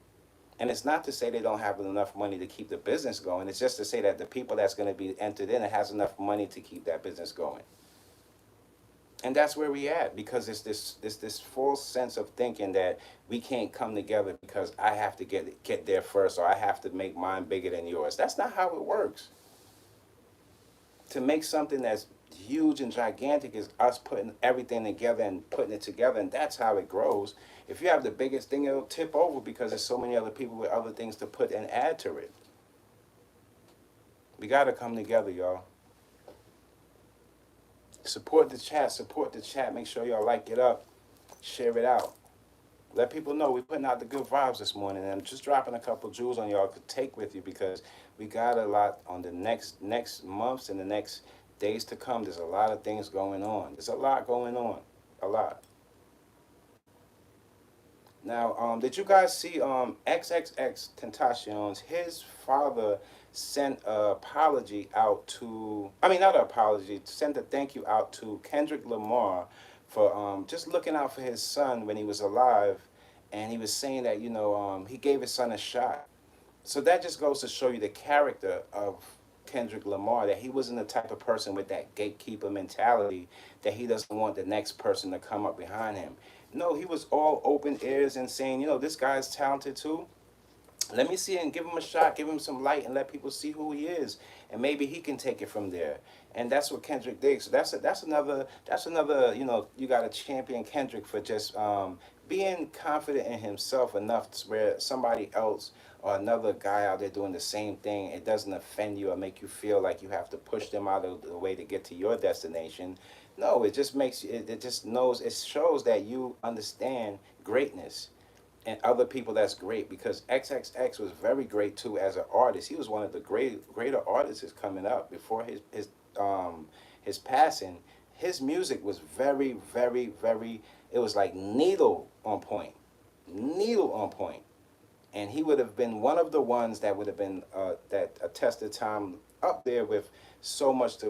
Speaker 1: And it's not to say they don't have enough money to keep the business going. It's just to say that the people that's going to be entered in it has enough money to keep that business going. And that's where we at, because it's this false sense of thinking that we can't come together because I have to get there first, or I have to make mine bigger than yours. That's not how it works. To make something that's huge and gigantic is us putting everything together and putting it together, and that's how it grows. If you have the biggest thing, it'll tip over because there's so many other people with other things to put and add to it. We got to come together, y'all. Support the chat. Support the chat. Make sure y'all like it up. Share it out. Let people know we're putting out the good vibes this morning. And I'm just dropping a couple jewels on y'all to take with you, because we got a lot on the next months and the next days to come. There's a lot of things going on. There's a lot going on. A lot. Now, did you guys see XXXTentacion? His father sent an apology out to, I mean, not an apology, sent a thank you out to Kendrick Lamar for just looking out for his son when he was alive. And he was saying that, he gave his son a shot. So that just goes to show you the character of Kendrick Lamar, that he wasn't the type of person with that gatekeeper mentality that he doesn't want the next person to come up behind him. No, he was all open ears and saying, this guy's talented too. Let me see and give him a shot, give him some light, and let people see who he is, and maybe he can take it from there. And that's what Kendrick did. So that's another. You got to champion Kendrick for just being confident in himself enough to where somebody else or another guy out there doing the same thing, it doesn't offend you or make you feel like you have to push them out of the way to get to your destination. No, it just makes you. It just knows. It shows that you understand greatness. And other people that's great, because XXX was very great too as an artist. He was one of the greater artists coming up before his passing. His music was very, very, very, it was like needle on point. Needle on point. And he would have been one of the ones that would have been that attested time up there with so much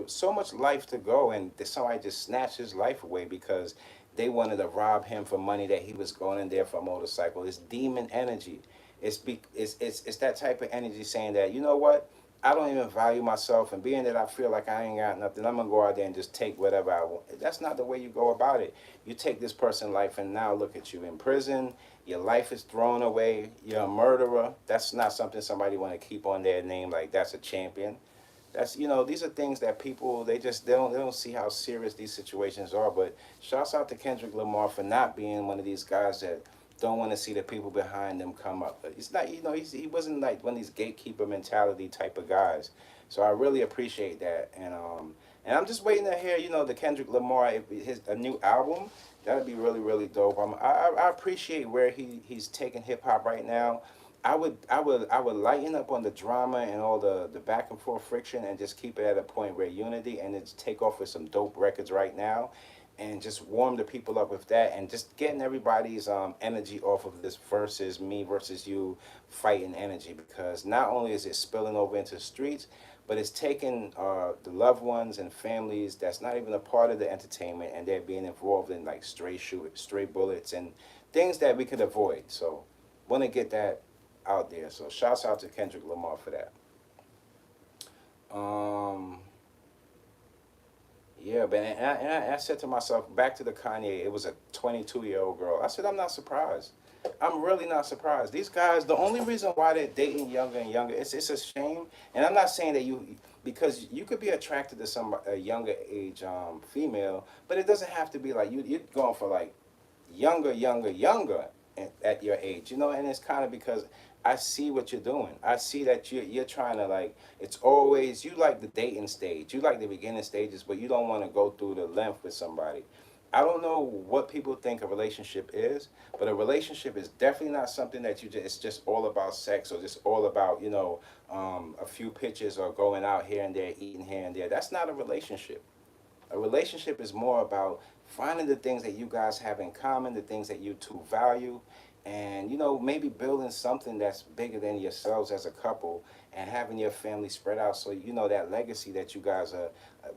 Speaker 1: life to go, and somebody just snatched his life away because they wanted to rob him for money that he was going in there for a motorcycle. It's demon energy. It's that type of energy saying that, you know what? I don't even value myself, and being that I feel like I ain't got nothing, I'm going to go out there and just take whatever I want. That's not the way you go about it. You take this person's life, and now look at you in prison. Your life is thrown away. You're a murderer. That's not something somebody want to keep on their name like that's a champion. That's, these are things that people, they don't see how serious these situations are. But shouts out to Kendrick Lamar for not being one of these guys that don't want to see the people behind them come up. It's not, he wasn't like one of these gatekeeper mentality type of guys. So I really appreciate that. And I'm just waiting to hear, the Kendrick Lamar, a new album. That'd be really, really dope. I appreciate where he's taking hip hop right now. I would lighten up on the drama and all the back and forth friction, and just keep it at a point where unity, and it's take off with some dope records right now, and just warm the people up with that, and just getting everybody's energy off of this versus me versus you fighting energy, because not only is it spilling over into the streets, but it's taking the loved ones and families that's not even a part of the entertainment, and they're being involved in like stray bullets and things that we could avoid. So want to get that out there. So shouts out to Kendrick Lamar for that. Yeah, but I said to myself, back to the Kanye, it was a 22-year-old girl. I said, I'm not surprised. I'm really not surprised. These guys, the only reason why they're dating younger and younger, it's a shame. And I'm not saying that because you could be attracted to a younger age female, but it doesn't have to be like you're going for like younger at your age, and it's kind of because I see what you're doing. I see that you're trying to like, it's always, you like the dating stage. You like the beginning stages, but you don't want to go through the length with somebody. I don't know what people think a relationship is, but a relationship is definitely not something that you just, it's just all about sex or just all about, a few pictures or going out here and there, eating here and there. That's not a relationship. A relationship is more about finding the things that you guys have in common, the things that you two value, and maybe building something that's bigger than yourselves as a couple, and having your family spread out so that legacy that you guys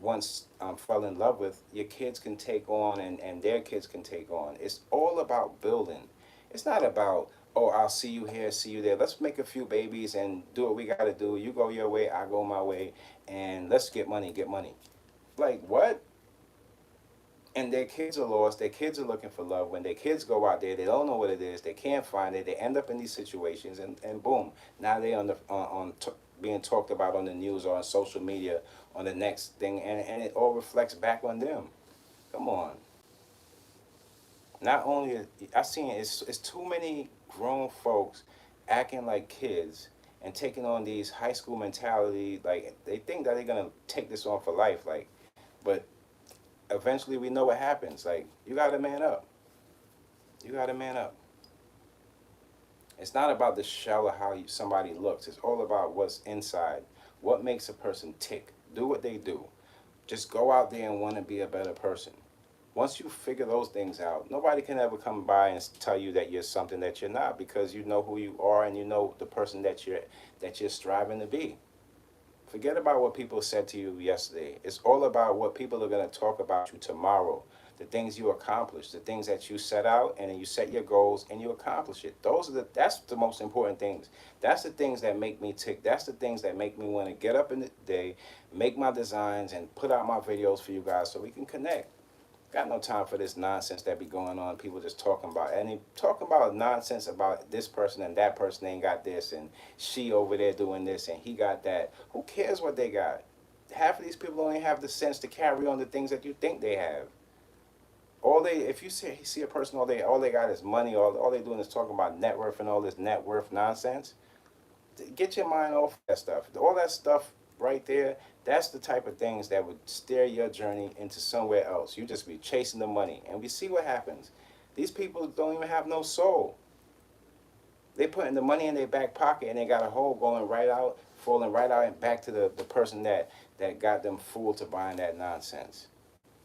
Speaker 1: once fell in love with, your kids can take on, and their kids can take on. It's all about building. It's not about, oh, I'll see you here, see you there. Let's make a few babies and do what we got to do. You go your way, I go my way, and let's get money, get money. Like, what? And their kids are lost. Their kids are looking for love. When their kids go out there, they don't know what it is. They can't find it. They end up in these situations, and boom, now they being talked about on the news or on social media on the next thing, and it all reflects back on them. Come on. Not only I seen it's too many grown folks acting like kids and taking on these high school mentality. Like they think that they're gonna take this on for life. Like, but eventually we know what happens. Like, you gotta man up. You gotta man up. It's not about the shell of how somebody looks. It's all about what's inside. What makes a person tick. Do what they do. Just go out there and want to be a better person. Once you figure those things out, nobody can ever come by and tell you that you're something that you're not, because you know who you are and you know the person that you're striving to be. Forget about what people said to you yesterday. It's all about what people are going to talk about you tomorrow. The things you accomplish, the things that you set out, and then you set your goals and you accomplish it. That's the most important things. That's the things that make me tick. That's the things that make me want to get up in the day, make my designs, and put out my videos for you guys so we can connect. Got no time for this nonsense that be going on. People just talking about, and they talking about nonsense about this person and that person ain't got this, and she over there doing this and he got that. Who cares what they got? Half of these people don't even have the sense to carry on the things that you think they have. If you see a person all they got is money. All they doing is talking about net worth and all this net worth nonsense. Get your mind off that stuff. All that stuff right there, that's the type of things that would steer your journey into somewhere else. You just be chasing the money. And we see what happens. These people don't even have no soul. They putting the money in their back pocket and they got a hole going right out, falling right out and back to the person that got them fooled to buying that nonsense.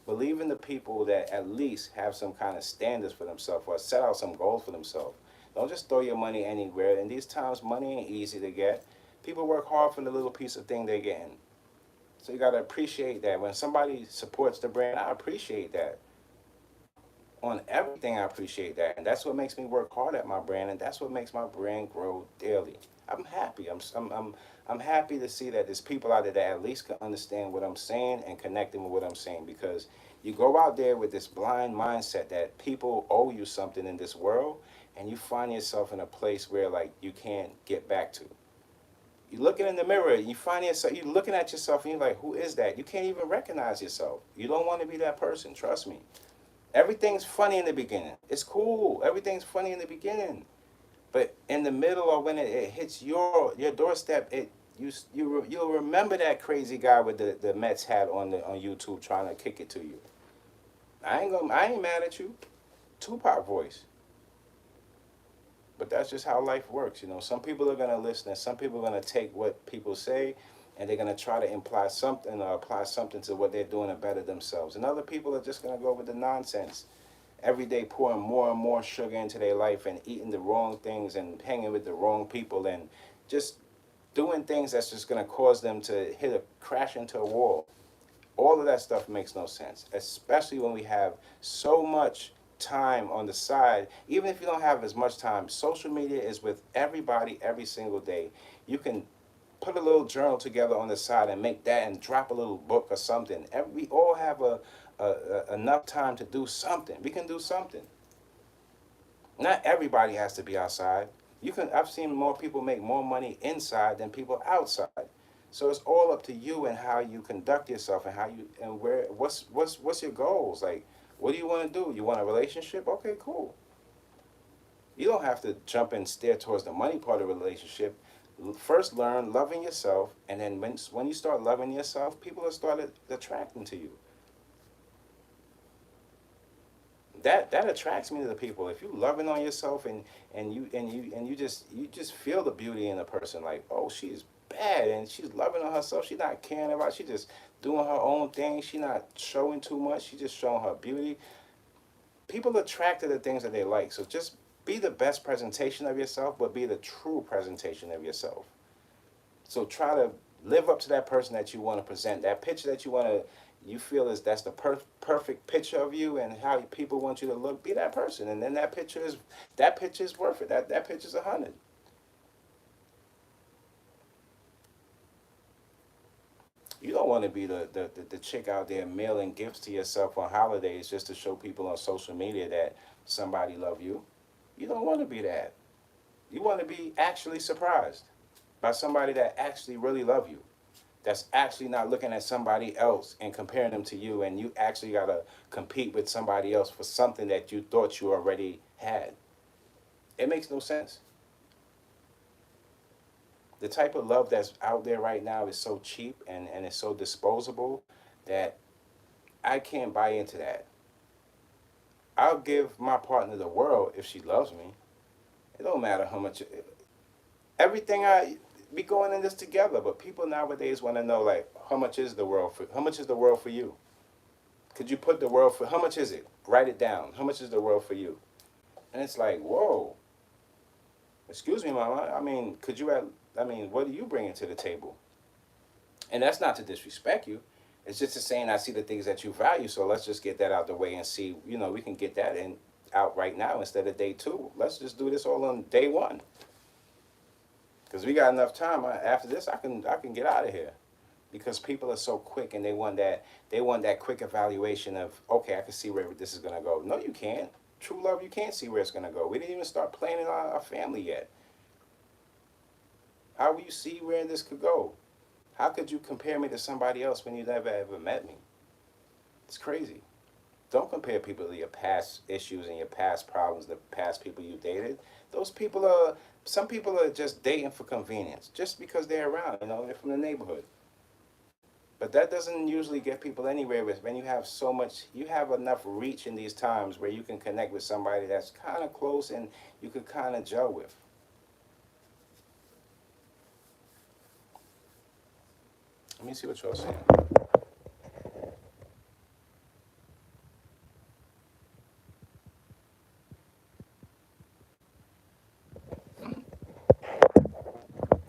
Speaker 1: Believe in the people that at least have some kind of standards for themselves or set out some goals for themselves. Don't just throw your money anywhere. In these times, money ain't easy to get. People work hard for the little piece of thing they're getting. So you got to appreciate that. When somebody supports the brand, I appreciate that. On everything, I appreciate that. And that's what makes me work hard at my brand, and that's what makes my brand grow daily. I'm happy. I'm happy to see that there's people out there that at least can understand what I'm saying and connecting with what I'm saying, because you go out there with this blind mindset that people owe you something in this world, and you find yourself in a place where like you can't get back to. You're looking in the mirror, you find yourself, you're looking at yourself and you're like, who is that? You can't even recognize yourself. You don't want to be that person, trust me. Everything's funny in the beginning. It's cool. Everything's funny in the beginning. But in the middle, or when it hits your doorstep, you'll remember that crazy guy with the Mets hat on YouTube trying to kick it to you. I ain't mad at you. Tupac voice. But that's just how life works, you know. Some people are gonna listen, and some people are gonna take what people say, and they're gonna try to imply something or apply something to what they're doing to better themselves. And other people are just gonna go with the nonsense. Every day pouring more and more sugar into their life and eating the wrong things and hanging with the wrong people and just doing things that's just gonna cause them to crash into a wall. All of that stuff makes no sense, especially when we have so much time on the side. Even if you don't have as much time, social media is with everybody every single day. You can put a little journal together on the side and make that and drop a little book or something. We all have enough time to do something. We can do something. Not everybody has to be outside. I've seen more people make more money inside than people outside. So it's all up to you and how you conduct yourself and what's your goals. Like, what do you want to do? You want a relationship? Okay, cool. You don't have to jump and steer towards the money part of the relationship. First learn loving yourself, and then when you start loving yourself, people will start attracting to you. That attracts me to the people. If you loving on yourself and you just feel the beauty in a person, like, oh, she's bad and she's loving on herself. She's not caring about. She just doing her own thing. She not showing too much. She just showing her beauty. People attract to the things that they like. So just be the best presentation of yourself, but be the true presentation of yourself. So try to live up to that person that you want to present. That picture that you feel is that's the perfect picture of you and how people want you to look. Be that person, and then that picture is worth it. That picture's 100. You don't want to be the chick out there mailing gifts to yourself on holidays just to show people on social media that somebody love you. You don't want to be that. You want to be actually surprised by somebody that actually really love you. That's actually not looking at somebody else and comparing them to you, and you actually got to compete with somebody else for something that you thought you already had. It makes no sense. The type of love that's out there right now is so cheap and it's so disposable that I can't buy into that. I'll give my partner the world if she loves me. It don't matter how much. Everything I be going in this together, but people nowadays want to know, like, how much is the world for you? Could you put the world for how much is it? Write it down. How much is the world for you? And it's like, whoa. Excuse me, mama. I mean, what do you bring to the table? And that's not to disrespect you. It's just to saying I see the things that you value. So let's just get that out the way and see. We can get that in out right now instead of day two. Let's just do this all on day one. Because we got enough time. After this, I can get out of here. Because people are so quick and they want that quick evaluation of, okay, I can see where this is gonna go. No, you can't. True love, you can't see where it's gonna go. We didn't even start planning our family yet. How will you see where this could go? How could you compare me to somebody else when you never ever met me? It's crazy. Don't compare people to your past issues and your past problems, the past people you dated. Some people are just dating for convenience, just because they're around, they're from the neighborhood. But that doesn't usually get people anywhere with when you have enough reach in these times where you can connect with somebody that's kind of close and you could kind of gel with. Let me see what y'all saying.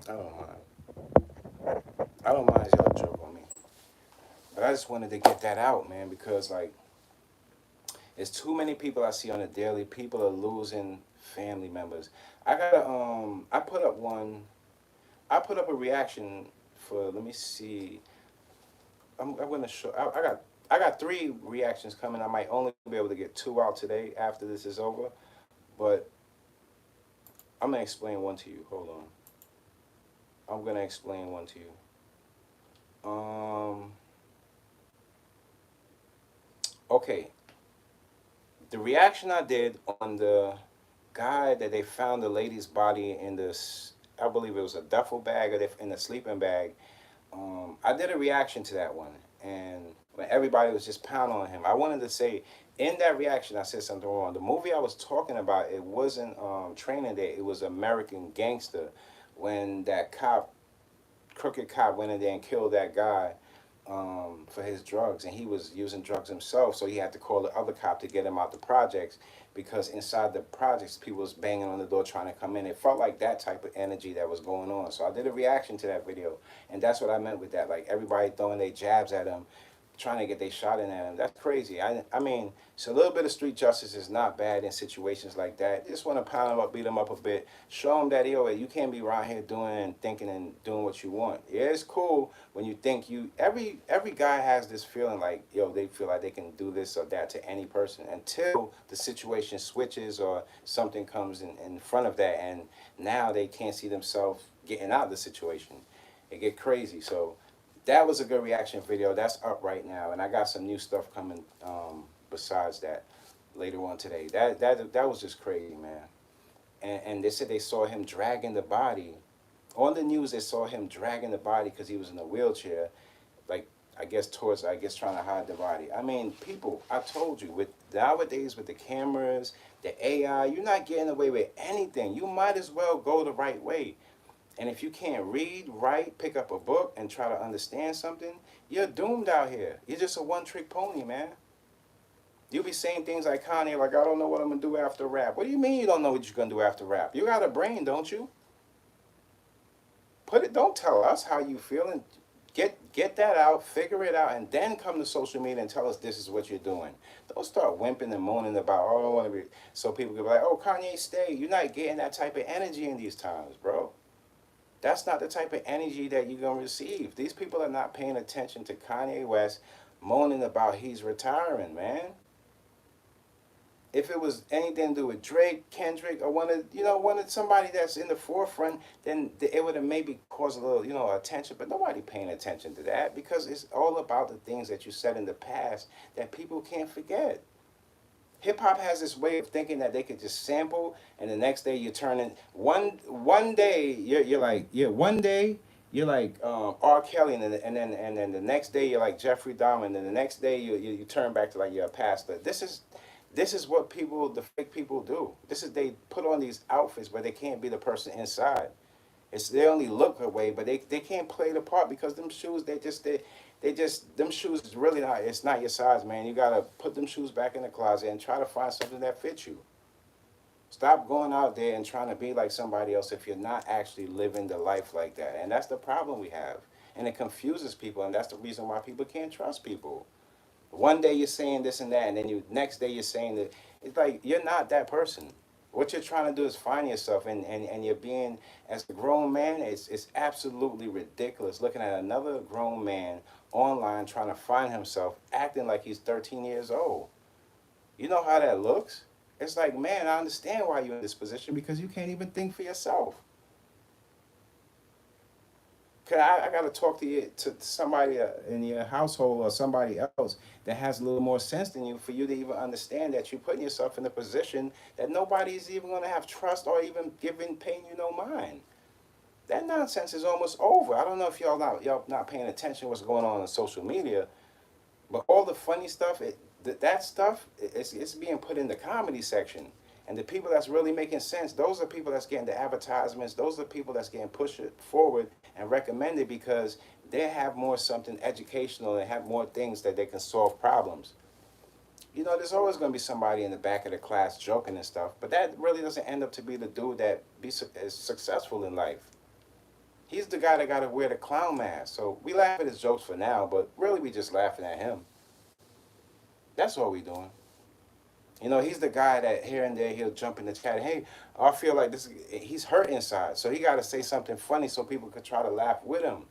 Speaker 1: I don't mind. I don't mind y'all joke on me. But I just wanted to get that out, man, because like it's too many people I see on a daily. People are losing family members. I put up a reaction for, let me see. I'm gonna show. I got three reactions coming. I might only be able to get two out today after this is over, but I'm gonna explain one to you. Hold on. I'm gonna explain one to you. Okay. The reaction I did on the guy that they found the lady's body in this, I believe it was a duffel bag or in a sleeping bag. I did a reaction to that one, and when everybody was just pounding on him, I wanted to say in that reaction I said something wrong. The movie I was talking about, it wasn't Training Day. It was American Gangster, when that crooked cop, went in there and killed that guy for his drugs, and he was using drugs himself, so he had to call the other cop to get him out the projects because inside the projects people was banging on the door trying to come in. It felt like that type of energy that was going on. So I did a reaction to that video, and that's what I meant with that. Like everybody throwing their jabs at him, trying to get their shot in at him. That's crazy. I mean, so a little bit of street justice is not bad in situations like that. Just want to pound them up, beat them up a bit, show them that, yo, you can't be around here doing and thinking and doing what you want. Yeah, it's cool when you think every guy has this feeling like, yo, they feel like they can do this or that to any person until the situation switches or something comes in front of that, and now they can't see themselves getting out of the situation. It get crazy. So that was a good reaction video. That's up right now, and I got some new stuff coming besides that later on today. That was just crazy, man. And they said they saw him dragging the body. On the news, they saw him dragging the body because he was in a wheelchair, like I guess trying to hide the body. I mean, people, I told you, with nowadays with the cameras, the AI, you're not getting away with anything. You might as well go the right way. And if you can't read, write, pick up a book, and try to understand something, you're doomed out here. You're just a one-trick pony, man. You'll be saying things like Kanye, like, I don't know what I'm gonna do after rap. What do you mean you don't know what you're gonna do after rap? You got a brain, don't you? Don't tell us how you feel, and get that out, figure it out, and then come to social media and tell us this is what you're doing. Don't start wimping and moaning about, oh, I don't want to be, so people can be like, oh, Kanye, stay. You're not getting that type of energy in these times, bro. That's not the type of energy that you're going to receive. These people are not paying attention to Kanye West moaning about he's retiring, man. If it was anything to do with Drake, Kendrick, or one of somebody that's in the forefront, then it would have maybe caused a little, attention. But nobody paying attention to that because it's all about the things that you said in the past that people can't forget. Hip hop has this way of thinking that they could just sample, and the next day you're turning one day you're like one day you're like R. Kelly, and then the next day you're like Jeffrey Dahmer, and then the next day you turn back to like you're a pastor. This is what the fake people do. They put on these outfits where they can't be the person inside. They only look away, but they can't play the part because them shoes them shoes is really not, it's not your size, man. You gotta put them shoes back in the closet and try to find something that fits you. Stop going out there and trying to be like somebody else if you're not actually living the life like that. And that's the problem we have. And it confuses people, and that's the reason why people can't trust people. One day you're saying this and that, and then next day you're saying that. It's like you're not that person. What you're trying to do is find yourself, and you're being, as a grown man, it's absolutely ridiculous looking at another grown man online trying to find himself, acting like he's 13 years old. You know how that looks? It's like, man, I understand why you're in this position because you can't even think for yourself. I got to talk to somebody in your household or somebody else that has a little more sense than you for you to even understand that you're putting yourself in a position that nobody's even going to have trust or even paying you no mind. That nonsense is almost over. I don't know if y'all not paying attention to what's going on social media, but all the funny stuff, that stuff, it's being put in the comedy section. And the people that's really making sense, those are people that's getting the advertisements. Those are people that's getting pushed forward and recommended because they have more something educational and have more things that they can solve problems. There's always going to be somebody in the back of the class joking and stuff, but that really doesn't end up to be the dude that is successful in life. He's the guy that got to wear the clown mask. So we laugh at his jokes for now, but really we just laughing at him. That's all we doing. He's the guy that here and there he'll jump in the chat. Hey, I feel like this. He's hurt inside, so he got to say something funny so people could try to laugh with him.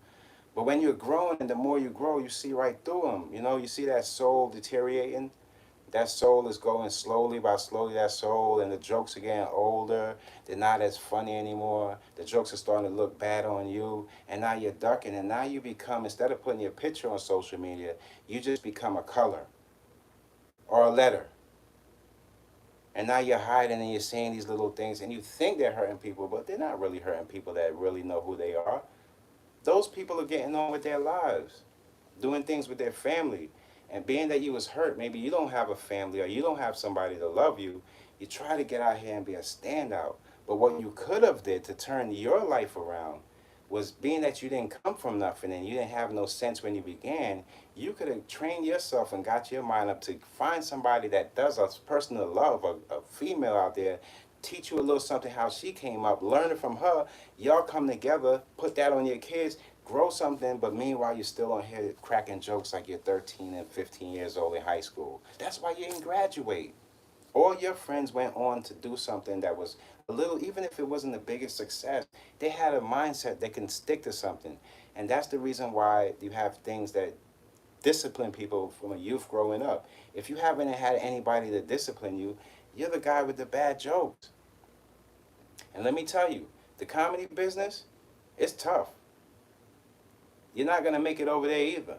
Speaker 1: But when you're growing, and the more you grow, you see right through him. You see that soul deteriorating. That soul is going slowly by slowly. That soul, and the jokes are getting older. They're not as funny anymore. The jokes are starting to look bad on you, and now you're ducking. And now you become, instead of putting your picture on social media, you just become a color or a letter. And now you're hiding and you're saying these little things and you think they're hurting people, but they're not really hurting people that really know who they are. Those people are getting on with their lives, doing things with their family. And being that you was hurt, maybe you don't have a family or you don't have somebody to love you, you try to get out here and be a standout. But what you could have did to turn your life around was, being that you didn't come from nothing and you didn't have no sense when you began, you could have trained yourself and got your mind up to find somebody that does a personal love, a female out there, teach you a little something how she came up, learn it from her. Y'all come together, put that on your kids, grow something, but meanwhile you're still on here cracking jokes like you're 13 and 15 years old in high school. That's why you didn't graduate. All your friends went on to do something that was a little, even if it wasn't the biggest success, they had a mindset they can stick to something. And that's the reason why you have things that discipline people from a youth growing up. If you haven't had anybody to discipline you, you're the guy with the bad jokes. And let me tell you, the comedy business, it's tough. You're not going to make it over there either.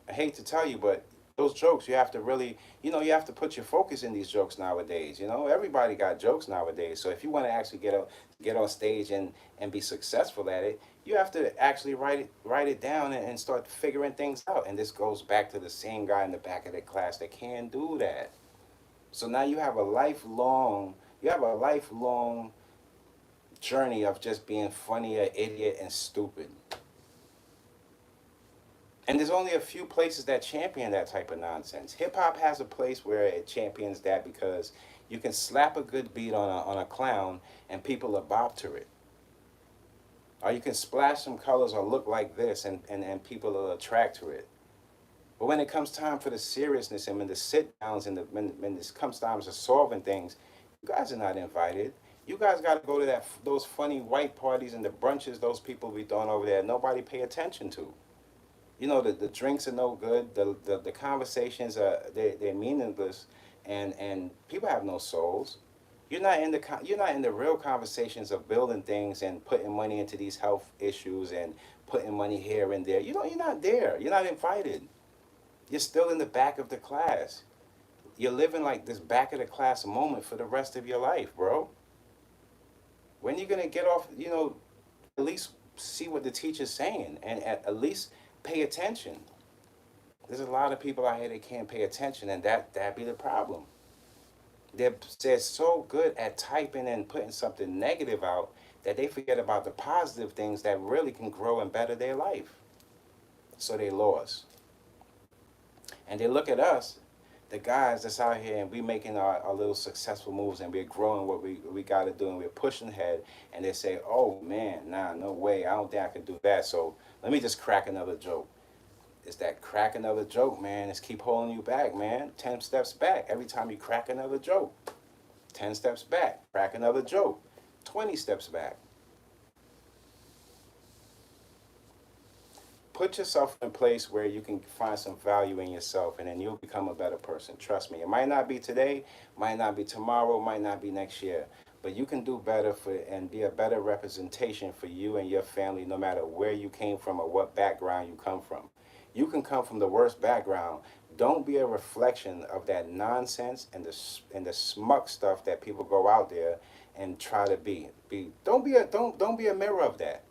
Speaker 1: I hate to tell you, but those jokes, you have to really, you have to put your focus in these jokes nowadays. Everybody got jokes nowadays. So if you want to actually get on stage and be successful at it, you have to actually write it down and start figuring things out. And this goes back to the same guy in the back of the class that can't do that. So now you have a lifelong journey of just being funny, an idiot, and stupid. And there's only a few places that champion that type of nonsense. Hip hop has a place where it champions that because you can slap a good beat on a clown and people will bop to it. Or you can splash some colors or look like this and people will attract to it. But when it comes time for the seriousness and when the sit downs and when this comes time to solving things, you guys are not invited. You guys got to go to those funny white parties and the brunches those people be throwing over there. Nobody pay attention to. You know the drinks are no good. The conversations they're meaningless, and people have no souls. You're not in the real conversations of building things and putting money into these health issues and putting money here and there. You're not there. You're not invited. You're still in the back of the class. You're living like this back of the class moment for the rest of your life, bro. When you gonna get off? At least see what the teacher's saying and at least pay attention. There's a lot of people out here that can't pay attention, and that be the problem. They're so good at typing and putting something negative out that they forget about the positive things that really can grow and better their life. So they lost. And they look at us, the guys that's out here, and we making our little successful moves and we're growing what we got to do and we're pushing ahead. And they say, oh man, nah, no way. I don't think I can do that. So let me just crack another joke. It's that crack another joke, man. It's keep holding you back, man. 10 steps back every time you crack another joke. 10 steps back, crack another joke. 20 steps back. Put yourself in a place where you can find some value in yourself and then you'll become a better person. Trust me. It might not be today, might not be tomorrow, might not be next year. But you can do better and be a better representation for you and your family no matter where you came from or what background you come from. You can come from the worst background. Don't be a reflection of that nonsense and the smuck stuff that people go out there and try to be. Don't be a mirror of that.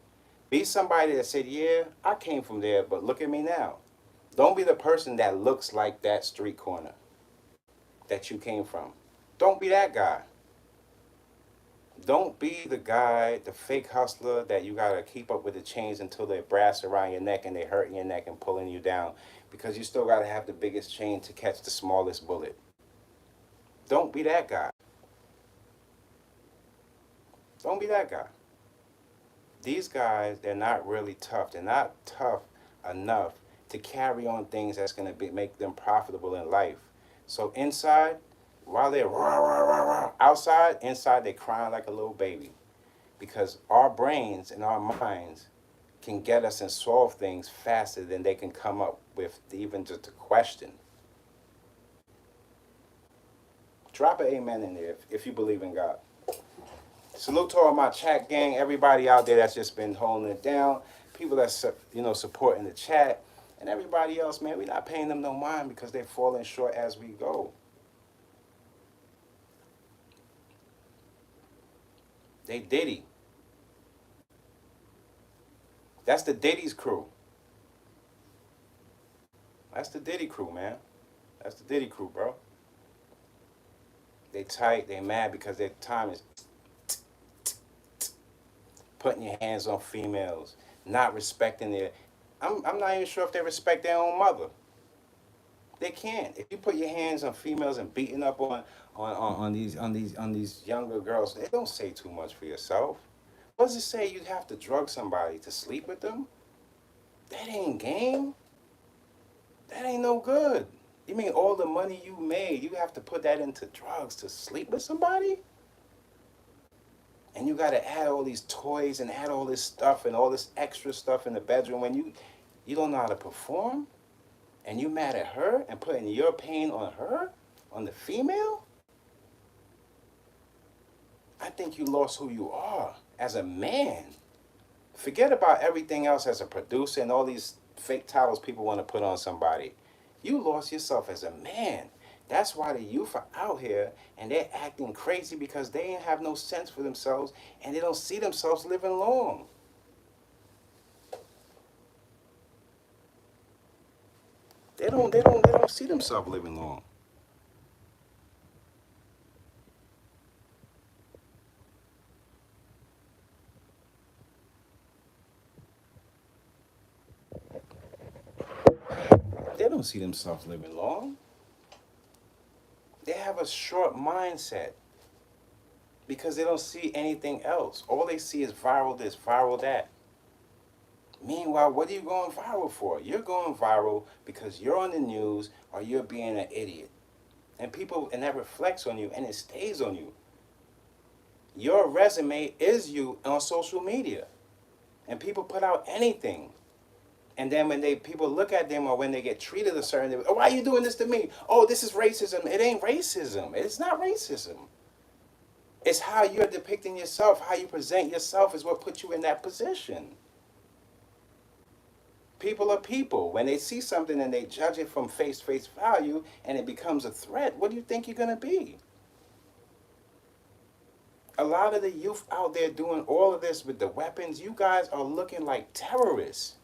Speaker 1: Be somebody that said, yeah, I came from there, but look at me now. Don't be the person that looks like that street corner that you came from. Don't be that guy. Don't be the guy, the fake hustler that you gotta keep up with the chains until they brass around your neck and they hurting your neck and pulling you down because you still gotta have the biggest chain to catch the smallest bullet. Don't be that guy. Don't be that guy. These guys, they're not really tough. They're not tough enough to carry on things that's gonna make them profitable in life. So inside, while they're rah, rah, rah, rah, outside, inside they're crying like a little baby. Because our brains and our minds can get us and solve things faster than they can come up with even just a question. Drop an amen in there if you believe in God. Salute to all my chat gang, everybody out there that's just been holding it down, people that's supporting the chat, and everybody else, man, we're not paying them no mind because they're falling short as we go. They Diddy. That's the Diddy's crew. That's the Diddy crew, man. That's the Diddy crew, bro. They tight, they mad because their time is putting your hands on females, not respecting their. I'm not even sure if they respect their own mother. They can't. If you put your hands on females and beating up on these younger girls, they don't say too much for yourself. What does it say? You'd have to drug somebody to sleep with them? That ain't game. That ain't no good. You mean all the money you made, you have to put that into drugs to sleep with somebody? And you got to add all these toys and add all this stuff and all this extra stuff in the bedroom when you don't know how to perform? And you mad at her and putting your pain on her, on the female? I think you lost who you are as a man. Forget about everything else as a producer and all these fake titles people want to put on somebody. You lost yourself as a man. That's why the youth are out here and they're acting crazy because they ain't have no sense for themselves and they don't see themselves living long. They don't see themselves living long. don't see themselves living long. They have a short mindset because they don't see anything else. All they see is viral this, viral that. Meanwhile, what are you going viral for? You're going viral because you're on the news or you're being an idiot. And people, and that reflects on you and it stays on you. Your resume is you on social media. And people put out anything. And then when people look at them or when they get treated a certain way, oh, why are you doing this to me? Oh, this is racism. It ain't racism. It's not racism. It's how you're depicting yourself, how you present yourself is what puts you in that position. People are people. When they see something and they judge it from face value and it becomes a threat, what do you think you're going to be? A lot of the youth out there doing all of this with the weapons, you guys are looking like terrorists.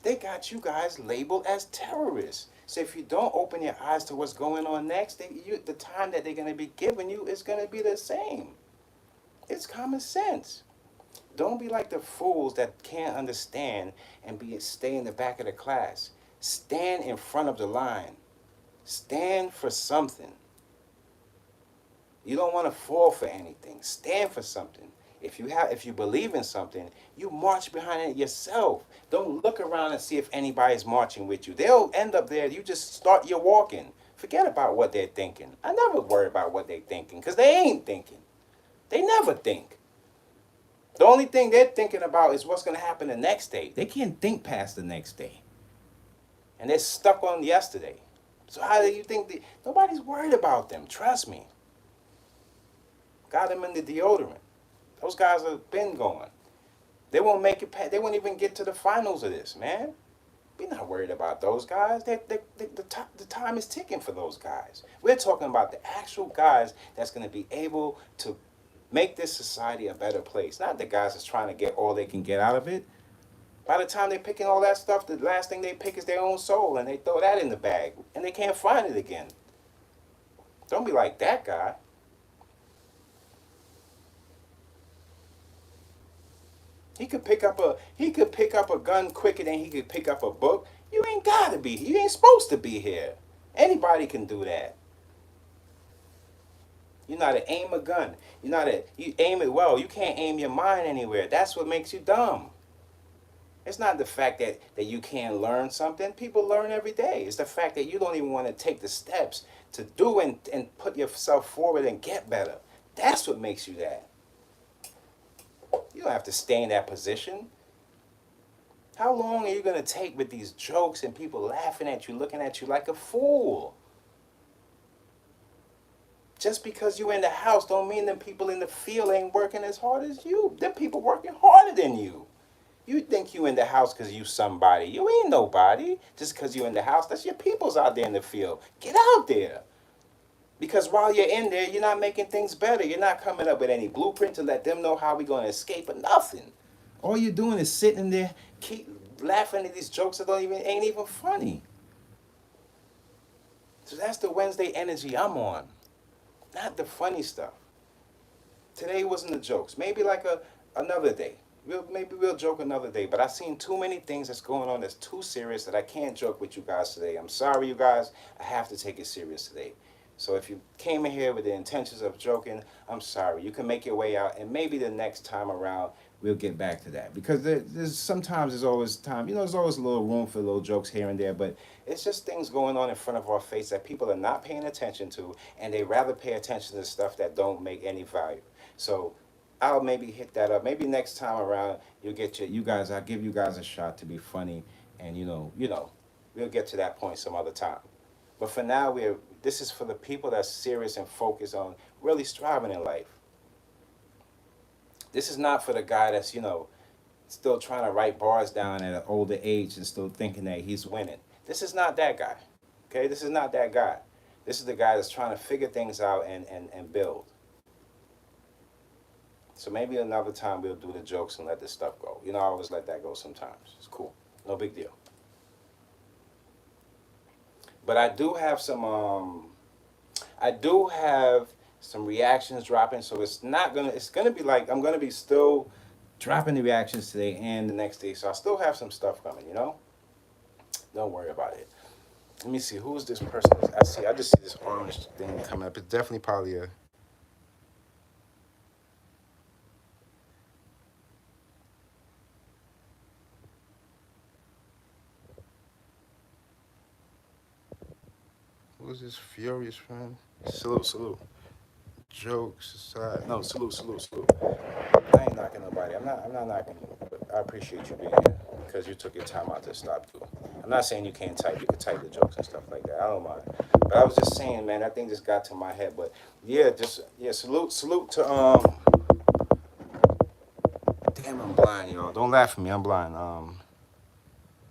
Speaker 1: They got you guys labeled as terrorists. So if you don't open your eyes to what's going on next, the time that they're going to be giving you is going to be the same. It's common sense. Don't be like the fools that can't understand and stay in the back of the class. Stand in front of the line. Stand for something. You don't want to fall for anything. Stand for something. If you believe in something, you march behind it yourself. Don't look around and see if anybody's marching with you. They'll end up there. You just start your walking. Forget about what they're thinking. I never worry about what they're thinking because they ain't thinking. They never think. The only thing they're thinking about is what's going to happen the next day. They can't think past the next day. And they're stuck on yesterday. So how do you think nobody's worried about them? Trust me. Got them in the deodorant. Those guys have been going. They won't make it past. They won't even get to the finals of this, man. We're not worried about those guys. The time is ticking for those guys. We're talking about the actual guys that's going to be able to make this society a better place. Not the guys that's trying to get all they can get out of it. By the time they're picking all that stuff, the last thing they pick is their own soul, and they throw that in the bag, and they can't find it again. Don't be like that guy. He could pick up a gun quicker than he could pick up a book. You ain't gotta be. You ain't supposed to be here. Anybody can do that. You know how to aim a gun. You aim it well. You can't aim your mind anywhere. That's what makes you dumb. It's not the fact that you can't learn something. People learn every day. It's the fact that you don't even want to take the steps to do and put yourself forward and get better. That's what makes you that. You don't have to stay in that position. How long are you going to take with these jokes and people laughing at you, looking at you like a fool? Just because you're in the house don't mean them people in the field ain't working as hard as you. Them people working harder than you. You think you in the house because you somebody. You ain't nobody just because you in the house. That's your peoples out there in the field. Get out there. Because while you're in there, you're not making things better. You're not coming up with any blueprint to let them know how we're going to escape or nothing. All you're doing is sitting there, keep laughing at these jokes that ain't even funny. So that's the Wednesday energy I'm on. Not the funny stuff. Today wasn't the jokes. Maybe like another day. Maybe we'll joke another day. But I've seen too many things that's going on that's too serious that I can't joke with you guys today. I'm sorry, you guys. I have to take it serious today. So if you came in here with the intentions of joking, I'm sorry. You can make your way out, and maybe the next time around we'll get back to that. Because there's always time. There's always a little room for little jokes here and there, but it's just things going on in front of our face that people are not paying attention to, and they rather pay attention to stuff that don't make any value. So I'll maybe hit that up. Maybe next time around I'll give you guys a shot to be funny, and we'll get to that point some other time. But for now, this is for the people that's serious and focused on really striving in life. This is not for the guy that's, still trying to write bars down at an older age and still thinking that he's winning. This is not that guy. Okay? This is not that guy. This is the guy that's trying to figure things out and build. So maybe another time we'll do the jokes and let this stuff go. I always let that go sometimes. It's cool. No big deal. But I do have some reactions dropping, so it's gonna be like I'm gonna be still dropping the reactions today and the next day. So I still have some stuff coming, Don't worry about it. Let me see. Who is this person? I just see this orange thing coming up. It's definitely probably a. Who's this furious friend? Salute, salute. Jokes aside. No, salute, salute, salute. I ain't knocking nobody. I'm not knocking you, but I appreciate you being here because you took your time out to stop through. I'm not saying you can't type. You can type the jokes and stuff like that. I don't mind. But I was just saying, man, that thing just got to my head. But yeah, just yeah, salute to damn, I'm blind, y'all. Don't laugh at me. I'm blind.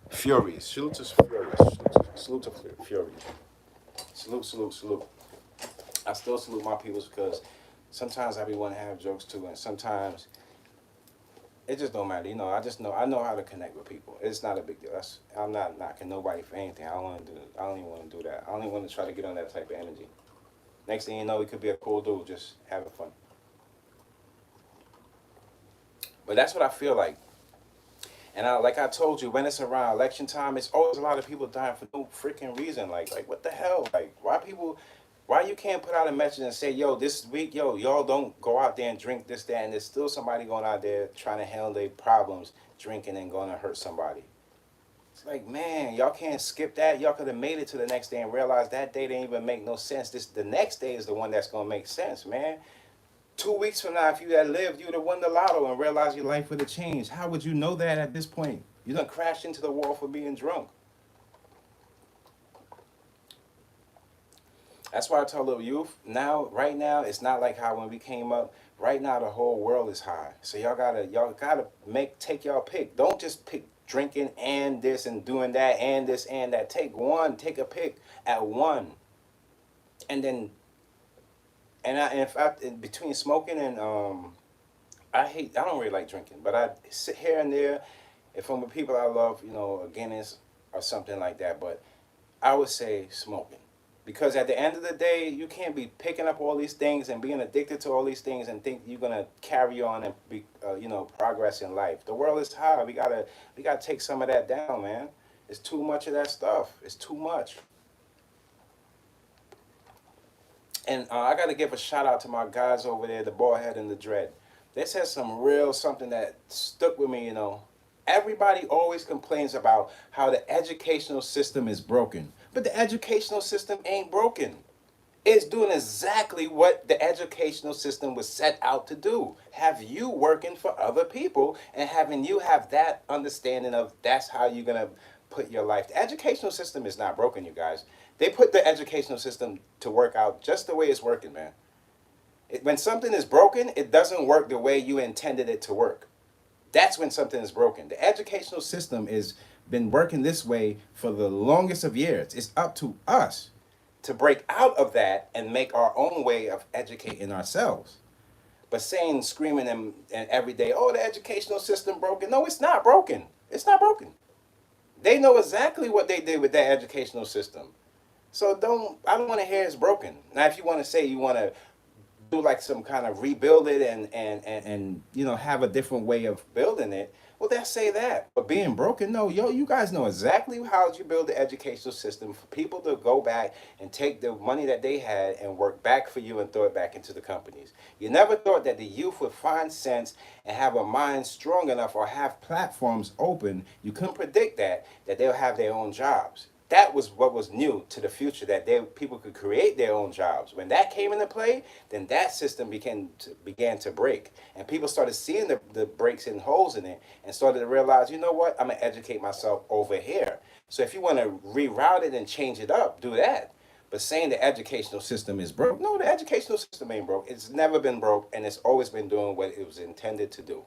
Speaker 1: Furious. Salute to Furious. Salute to Furious. Salute, salute, salute. I still salute my peoples because sometimes I be want to have jokes too, and sometimes it just don't matter. You know, I know how to connect with people. It's not a big deal. I'm not knocking nobody for anything. I don't want to do. I don't even want to do that. I don't even want to try to get on that type of energy. Next thing you know, it could be a cool dude just having fun. But that's what I feel like. And like I told you, when it's around election time, it's always a lot of people dying for no freaking reason. Like what the hell? Like why you can't put out a message and say, yo, this week, yo, y'all don't go out there and drink this, that, and there's still somebody going out there trying to handle their problems, drinking and going to hurt somebody. It's like, man, y'all can't skip that. Y'all could have made it to the next day and realized that day didn't even make no sense. The next day is the one that's gonna make sense, man. 2 weeks from now, if you had lived, you would have won the lotto and realized your life would have changed. How would you know that at this point? You done crashed into the wall for being drunk. That's why I tell little youth, right now, it's not like how when we came up. Right now, the whole world is high. So y'all gotta take y'all pick. Don't just pick drinking and this and doing that and this and that. Take a pick at one, and then and if I in between smoking and I don't really like drinking, but I sit here and there. If I'm with people I love, you know, a Guinness or something like that. But I would say smoking. Because at the end of the day, you can't be picking up all these things and being addicted to all these things and think you're gonna carry on and be, progress in life. The world is high. We gotta take some of that down, man. It's too much of that stuff. It's too much. And I gotta give a shout out to my guys over there, the bald head and the dread. They said some real something that stuck with me. You know, everybody always complains about how the educational system is broken, but the educational system ain't broken. It's doing exactly what the educational system was set out to do. Have you working for other people and having you have that understanding of that's how you're going to put your life. The educational system is not broken, you guys. They put the educational system to work out just the way it's working, man. When something is broken, it doesn't work the way you intended it to work. That's when something is broken. The educational system has been working this way for the longest of years. It's up to us to break out of that and make our own way of educating ourselves. But saying, screaming, and every day, oh, the educational system broken. No, it's not broken. It's not broken. They know exactly what they did with that educational system. So I don't want to hear it's broken. Now, if you want to say you want to do like some kind of rebuild it and have a different way of building it, well, they'll say that. But being broken, no, you guys know exactly how you build the educational system for people to go back and take the money that they had and work back for you and throw it back into the companies. You never thought that the youth would find sense and have a mind strong enough or have platforms open. You couldn't predict that they'll have their own jobs. That was what was new to the future, that people could create their own jobs. When that came into play, then that system began to break. And people started seeing the breaks and holes in it and started to realize, you know what, I'm going to educate myself over here. So if you want to reroute it and change it up, do that. But saying the educational system is broke, no, the educational system ain't broke. It's never been broke, and it's always been doing what it was intended to do.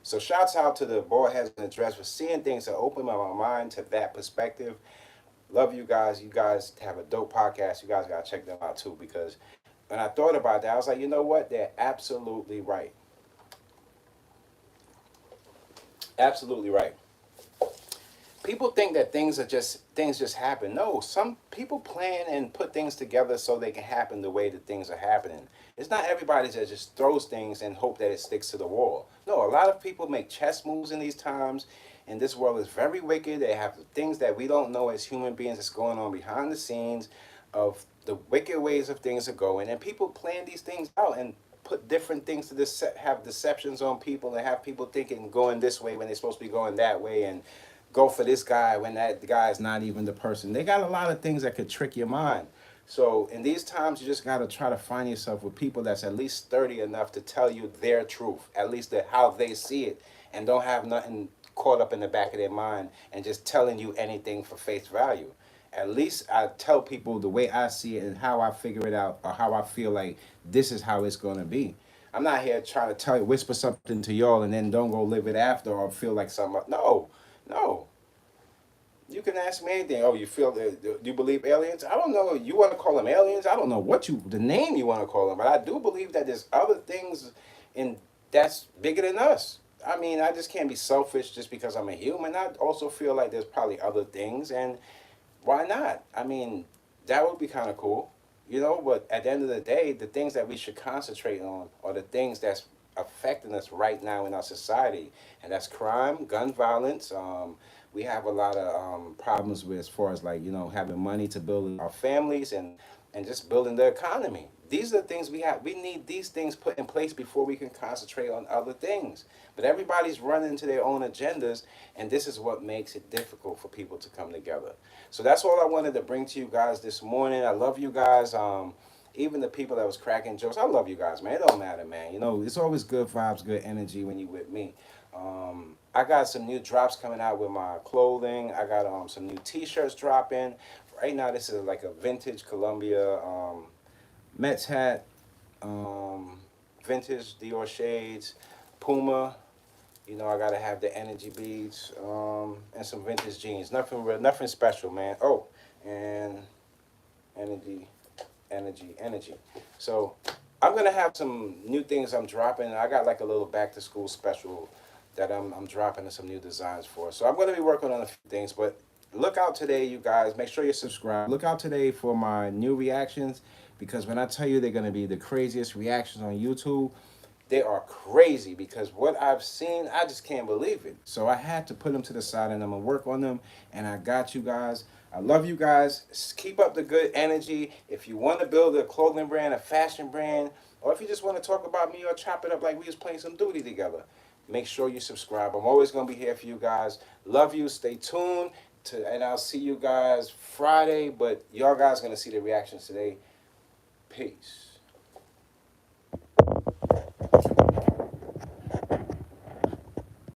Speaker 1: So shouts out to the bald heads in the dress for seeing things that open my mind to that perspective. Love you guys. You guys have a dope podcast. You guys got to check them out too, because when I thought about that, I was like, you know what? They're absolutely right. Absolutely right. People think that things just happen. No, some people plan and put things together so they can happen the way that things are happening. It's not everybody that just throws things and hope that it sticks to the wall. No, a lot of people make chess moves in these times, and this world is very wicked. They have things that we don't know as human beings that's going on behind the scenes of the wicked ways of things are going, and people plan these things out and put different things to this, have deceptions on people and have people thinking going this way when they're supposed to be going that way, and go for this guy when that guy is not even the person. They got a lot of things that could trick your mind. So in these times, you just got to try to find yourself with people that's at least sturdy enough to tell you their truth, at least how they see it, and don't have nothing caught up in the back of their mind and just telling you anything for face value. At least I tell people the way I see it and how I figure it out, or how I feel like this is how it's going to be. I'm not here trying to tell you, whisper something to y'all and then don't go live it after or feel like something. No, no. You can ask me anything. Oh, you feel? Do you believe aliens? I don't know. You want to call them aliens? I don't know what the name you want to call them, but I do believe that there's other things, in that's bigger than us. I mean, I just can't be selfish just because I'm a human. I also feel like there's probably other things, and why not? I mean, that would be kind of cool, you know. But at the end of the day, the things that we should concentrate on are the things that's affecting us right now in our society, and that's crime, gun violence. We have a lot of problems with, as far as, like, having money to build our families, and just building the economy. These are the things we have. We need these things put in place before we can concentrate on other things. But everybody's running to their own agendas, and this is what makes it difficult for people to come together. So that's all I wanted to bring to you guys this morning. I love you guys. Even the people that was cracking jokes, I love you guys, man. It don't matter, man. It's always good vibes, good energy when you with me. I got some new drops coming out with my clothing. I got some new T-shirts dropping. Right now, this is like a vintage Columbia Mets hat, vintage Dior shades, Puma. I gotta have the energy beads, and some vintage jeans. Nothing real, nothing special, man. Oh, and energy, energy. So I'm gonna have some new things I'm dropping. I got like a little back to school special that I'm dropping some new designs for. So I'm gonna be working on a few things, but look out today, you guys. Make sure you subscribe. Look out today for my new reactions, because when I tell you they're gonna be the craziest reactions on YouTube, they are crazy, because what I've seen, I just can't believe it. So I had to put them to the side, and I'm gonna work on them. And I got you guys. I love you guys. Keep up the good energy. If you want to build a clothing brand, a fashion brand, or if you just want to talk about me or chop it up like we was playing some duty together, make sure you subscribe. I'm always gonna be here for you guys. Love you. Stay tuned. And I'll see you guys Friday. But y'all guys gonna see the reactions today. Peace.